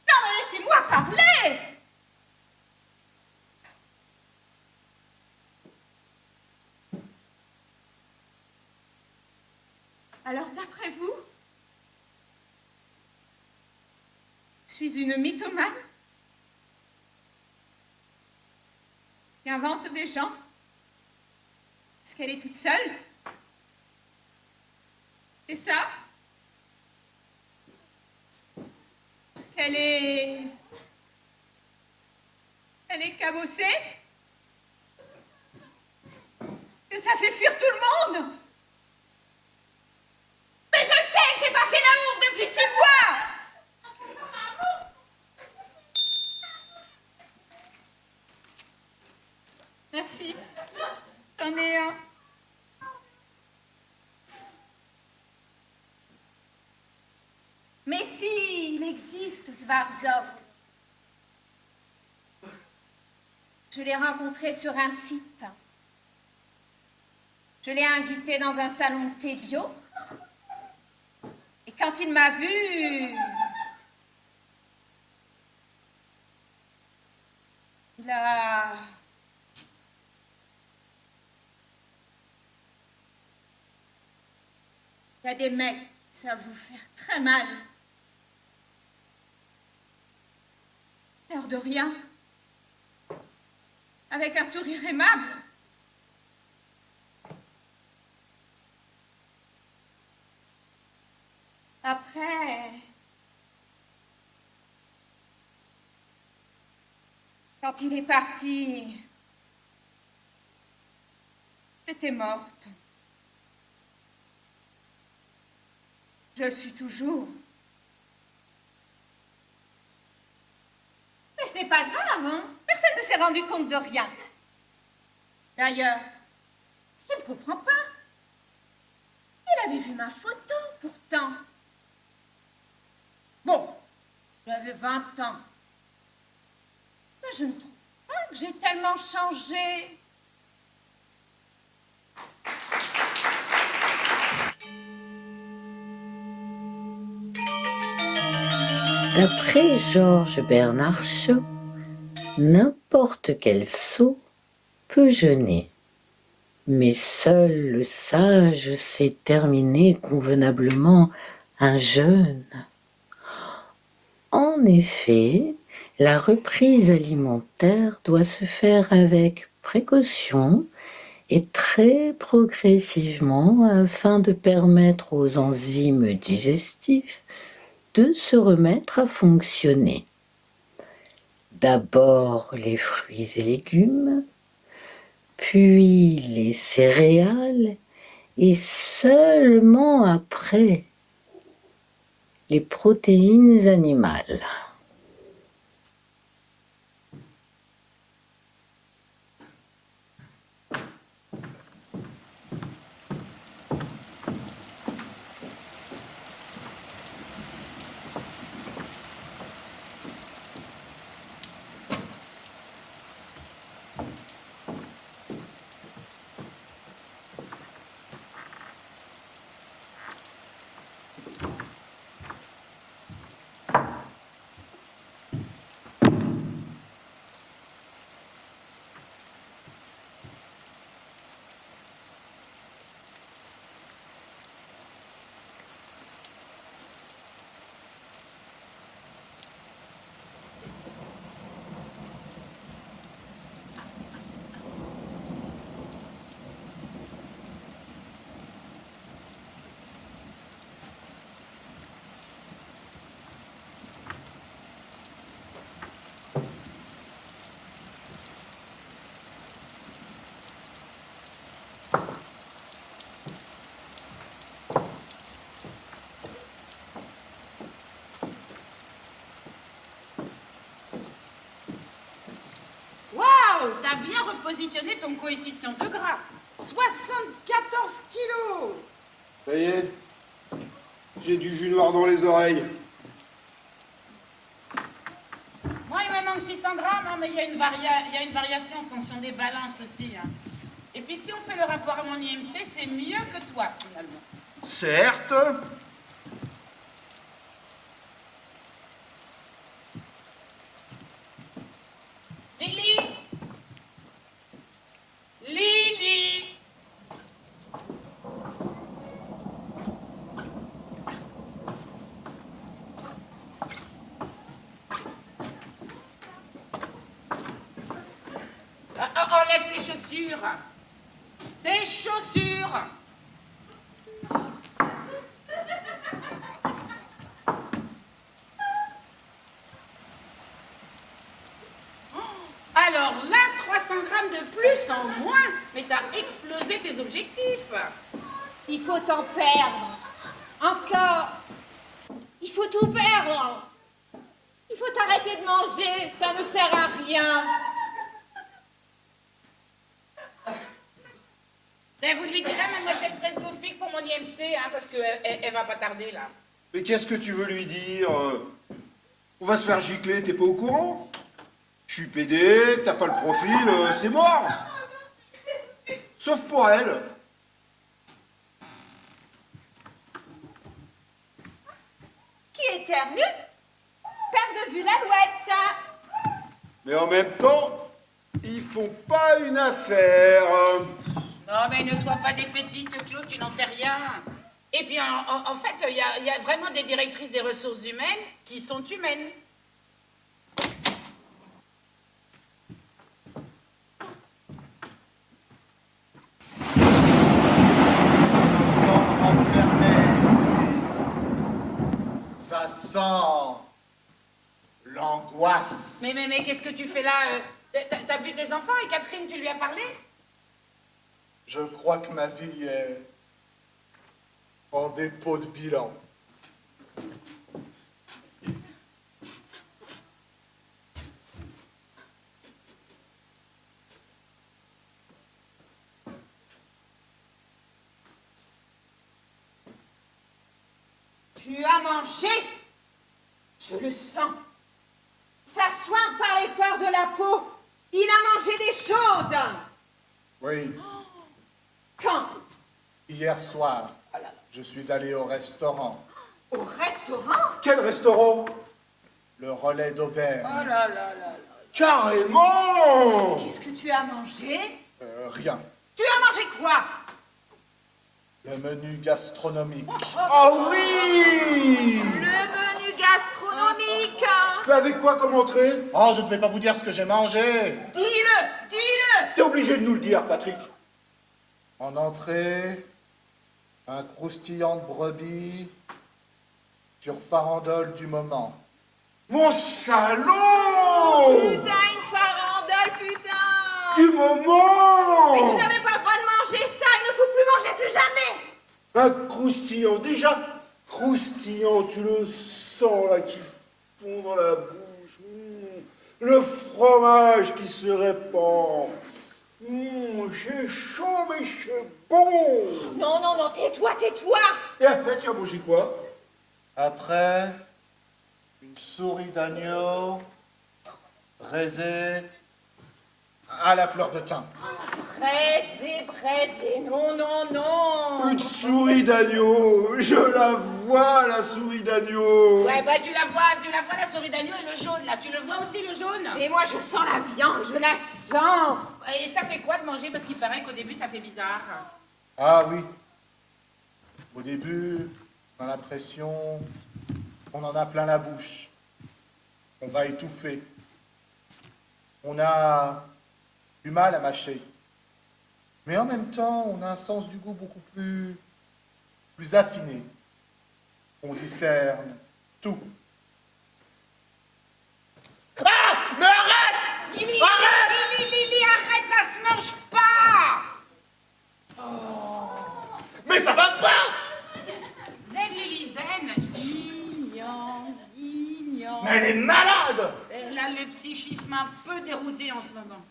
Non, mais laissez-moi parler! Alors, d'après vous, je suis une mythomane qui invente des gens parce qu'elle est toute seule. C'est ça? Elle est cabossée? Que ça fait fuir tout le monde? Mais je le sais que j'ai pas fait l'amour depuis 6 mois! Merci. J'en ai un. Mais si, il existe, Svarzok. Je l'ai rencontré sur un site. Je l'ai invité dans un salon de thé bio. Et quand il m'a vu, il a... Il y a des mecs qui savent vous faire très mal. L'air de rien. Avec un sourire aimable. Après, quand il est parti, j'étais morte. Je le suis toujours. Mais ce n'est pas grave, hein? Personne ne s'est rendu compte de rien. D'ailleurs, je ne comprends pas. Il avait vu ma photo, pourtant. Bon, j'avais 20 ans. Mais je ne trouve pas que j'ai tellement changé. D'après Georges Bernard Shaw, n'importe quel sot peut jeûner, mais seul le sage sait terminer convenablement un jeûne. En effet, la reprise alimentaire doit se faire avec précaution et très progressivement afin de permettre aux enzymes digestifs de se remettre à fonctionner. D'abord les fruits et légumes, puis les céréales et seulement après les protéines animales. T'as bien repositionné ton coefficient de gras. 74 kilos. Ça y est, j'ai du jus noir dans les oreilles. Moi, il me manque 600 grammes, hein, mais il y a une variation en fonction des balances aussi. Hein. Et puis, si on fait le rapport à mon IMC, c'est mieux que toi, finalement. Certes. Lily! Lily! Enlève tes chaussures. Tes chaussures. Alors là, 300 grammes de plus en moins, mais t'as explosé tes objectifs. Il faut t'en perdre. Encore. Il faut tout perdre. Il faut arrêter de manger. Ça ne sert à rien. Vous lui direz à mademoiselle Presgofic pour mon IMC, hein, parce qu'elle va pas tarder, là. Mais qu'est-ce que tu veux lui dire? On va se faire gicler, t'es pas au courant? Je suis pédé, t'as pas le profil, c'est mort. Sauf pour elle. éternue, perd de vue l'Alouette. Mais en même temps, ils font pas une affaire. Non, mais ne sois pas défaitiste, Claude, tu n'en sais rien. Et puis, en fait, il y a vraiment des directrices des ressources humaines qui sont humaines. Ça sent enfermé ici. Ça sent l'angoisse. Mais qu'est-ce que tu fais là T'as vu tes enfants et Catherine, tu lui as parlé? Je crois que ma vie est en dépôt de bilan. Tu as mangé. Je le sens. Ça sointe par les pores de la peau. Il a mangé des choses. Oui, Quand? hier soir, je suis allé au restaurant. Au restaurant? Quel restaurant? Le Relais d'Auvergne. Oh là là là là. Carrément! Qu'est-ce que tu as mangé? Rien. Tu as mangé quoi? Le menu gastronomique. Ah oui! Le menu gastronomique. Mais avec quoi comme entrée? Oh, je ne vais pas vous dire ce que j'ai mangé. Dis-le, dis-le. T'es obligé de nous le dire, Patrick. En entrée, un croustillant de brebis sur farandole du moment. Mon salaud! Putain, une farandole, putain. Du moment! Mais tu n'avais pas le droit de manger ça. Il ne faut plus manger, plus jamais. Un croustillant, déjà croustillant, tu le sens là qui fond dans la bouche. Le fromage qui se répand. C'est chaud, mais c'est bon. Non, non, non, tais-toi, tais-toi. Et après, tu as mangé quoi? Après, une souris d'agneau braisée à la fleur de thym. Braisé, non, non, non. Une souris d'agneau. Je la vois, la souris d'agneau. Ouais, bah tu la vois la souris d'agneau et le jaune, là. Tu le vois aussi, le jaune? Et moi, je sens la viande, je la sens. Et ça fait quoi de manger? Parce qu'il paraît qu'au début, ça fait bizarre. Ah oui. Au début, on a l'impression qu'on en a plein la bouche. On va étouffer. On a du mal à mâcher. Mais en même temps, on a un sens du goût beaucoup plus affiné. On discerne tout. Ah! Mais arrête! Lili, Arrête! Lili, arrête, ça se mange pas! Mais ça va pas! Zen, Lili, zen. Yin, Mais elle est malade! Elle a le psychisme un peu dérouté en ce moment.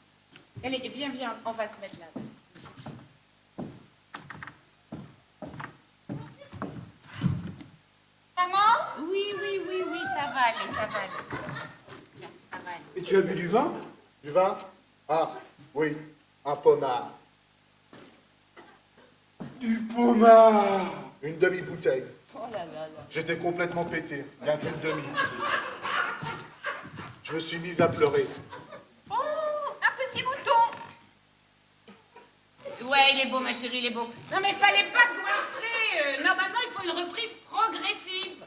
Allez, viens, on va se mettre là. Maman? Oui, ça va aller. Tiens, ça va aller. Et tu as bu du vin? Du vin? Ah, oui, un pommard. Du pommard. Une demi-bouteille. Oh là là là. J'étais complètement pété, bien qu'une demi. Je me suis mise à pleurer. Oh, un petit mouton. Ouais, il est beau, ma chérie, il est beau. Non, mais fallait pas te goinfrer. Normalement, il faut une reprise progressive.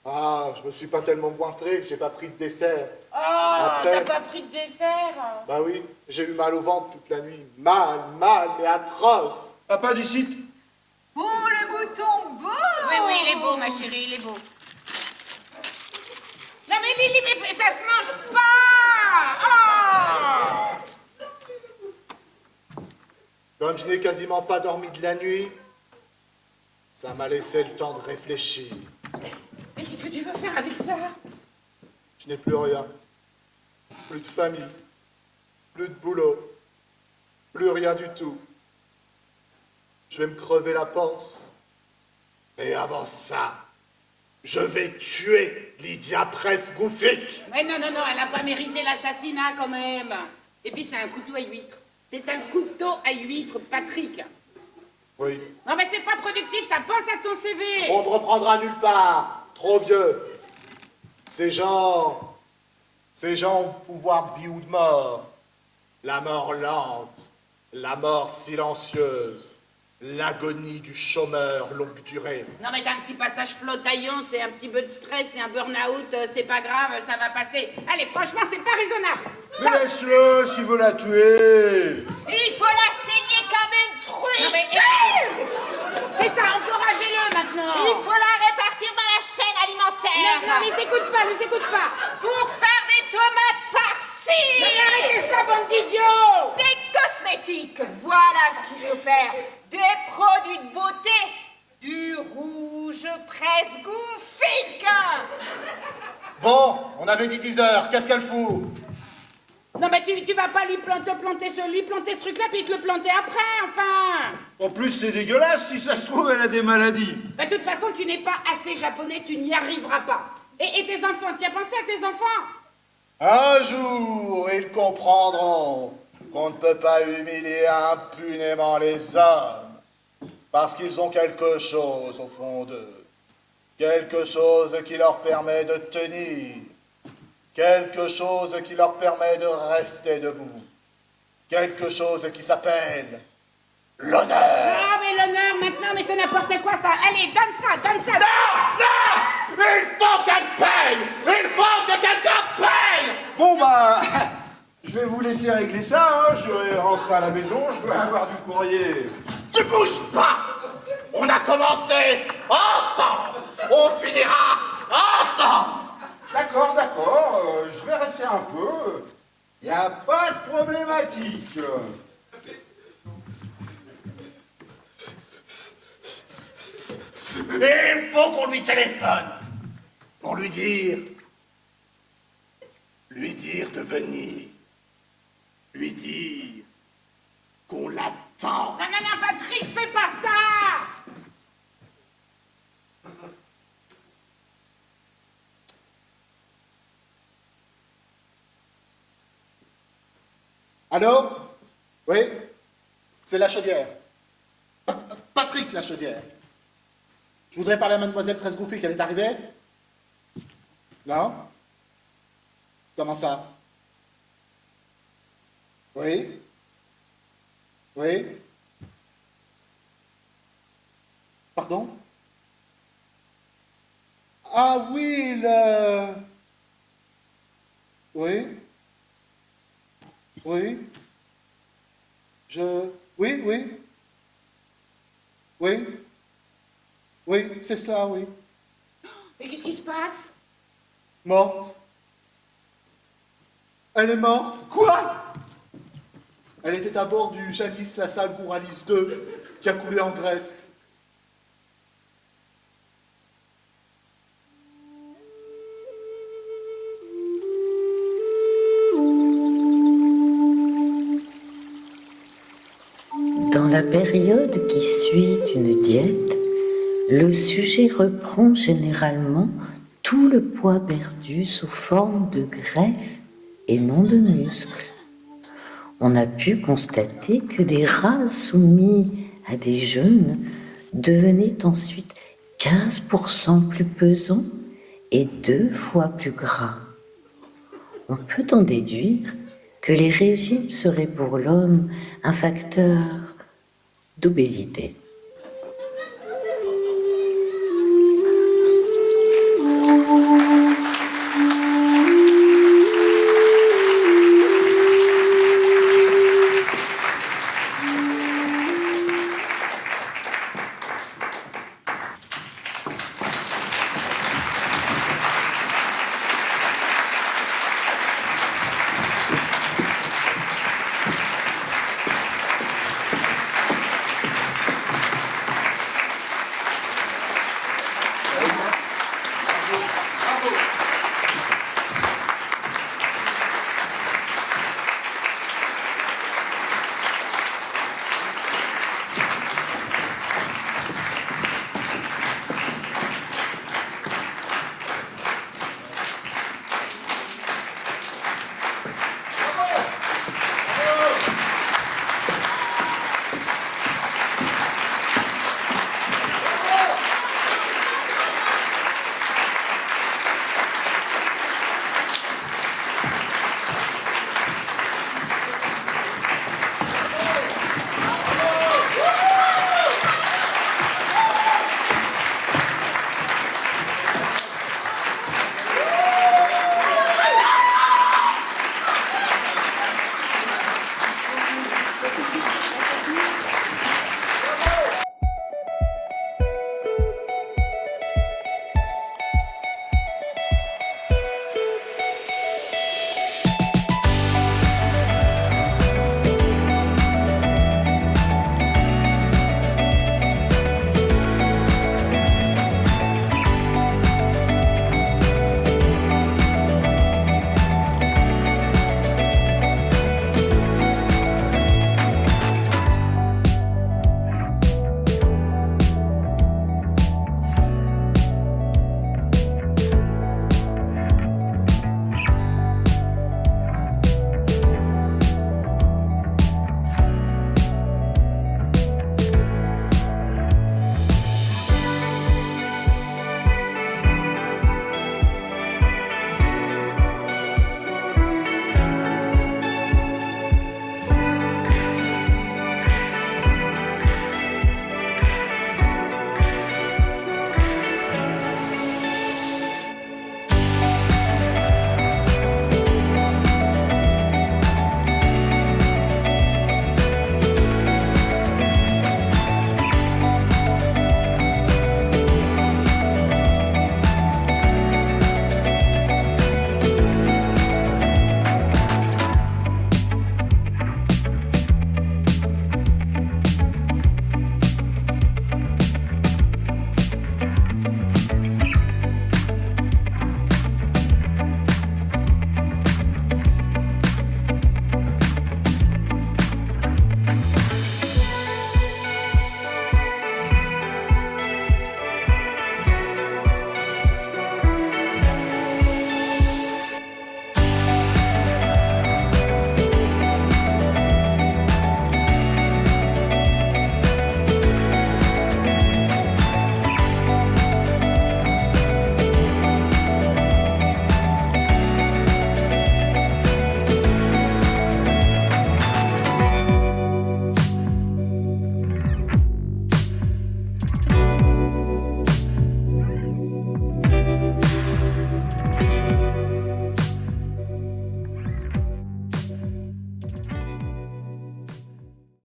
Ah, je me suis pas tellement goinfré, j'ai pas pris de dessert. Oh, Après- t'as pas pris de dessert? Bah oui, j'ai eu mal au ventre toute la nuit. Mal, mais atroce. Papa d'ici. Oh, le mouton beau. Oui, il est beau, ma chérie, il est beau. Non, mais Lili, mais ça se mange pas! Oh! Comme je n'ai quasiment pas dormi de la nuit, ça m'a laissé le temps de réfléchir. Mais qu'est-ce que tu veux faire avec ça? Je n'ai plus rien. Plus de famille. Plus de boulot. Plus rien du tout. Je vais me crever la panse. Mais avant ça, je vais tuer Lydia Press-Gouffic. Mais non, elle n'a pas mérité l'assassinat quand même. Et puis c'est un couteau à huître. C'est un couteau à huître, Patrick. Oui. Non, mais c'est pas productif, ça pense à ton CV. On ne reprendra nulle part. Trop vieux. Ces gens ont pouvoir de vie ou de mort. La mort lente, la mort silencieuse, l'agonie du chômeur longue durée. Non mais t'as un petit passage flottaillon, c'est un petit peu de stress, c'est un burn-out, c'est pas grave, ça va passer. Allez, franchement, c'est pas raisonnable. Mais laisse-le s'il veut la tuer. Il faut la saigner comme une truie. Non mais... C'est ça, encouragez-le maintenant. Il faut la répartir dans la chaîne alimentaire. Non, les écoute pas. Pour faire des tomates farcies. Mais arrêtez ça, bande d'idiots. Des cosmétiques, voilà ce qu'il faut faire. Des produits de beauté. Du rouge presque-gouffique. Bon, on avait dit 10 heures, qu'est-ce qu'elle fout? Non mais tu vas pas lui planter ce truc-là, puis te le planter après, enfin. En plus, c'est dégueulasse, si ça se trouve, elle a des maladies. Bah, de toute façon, tu n'es pas assez japonais, tu n'y arriveras pas. Et tes enfants, tu as pensé à tes enfants? Un jour, ils comprendront qu'on ne peut pas humilier impunément les hommes, parce qu'ils ont quelque chose au fond d'eux, quelque chose qui leur permet de tenir, quelque chose qui leur permet de rester debout, quelque chose qui s'appelle l'honneur. Ah, mais l'honneur maintenant, mais c'est n'importe quoi ça. Allez, donne ça. Non! Il faut qu'elle paye! Il faut que quelqu'un paye! Bon, bah, je vais vous laisser régler ça, hein. Je vais rentrer à la maison, je dois avoir du courrier. Tu bouges pas! On a commencé ensemble! On finira ensemble! D'accord, je vais rester un peu. Y a pas de problématique. Et il faut qu'on lui téléphone pour lui dire de venir, lui dire qu'on l'attend. Non, Patrick, fais pas ça. Allô? Oui? C'est la chaudière. Patrick la chaudière. Je voudrais parler à mademoiselle Presgouffic, elle est arrivée? Non? Comment ça? Oui? Oui? Pardon? Ah oui, le... Oui? Oui? Oui, oui? Oui? Oui, c'est ça, oui. Mais qu'est-ce qui se passe? Morte. Elle est morte. Quoi? Elle était à bord du Jalis La Salle Bouralis 2 qui a coulé en Grèce. Dans la période qui suit une diète, le sujet reprend généralement tout le poids perdu sous forme de graisse et non de muscles. On a pu constater que des rats soumis à des jeûnes devenaient ensuite 15% plus pesants et 2 fois plus gras. On peut en déduire que les régimes seraient pour l'homme un facteur d'obésité.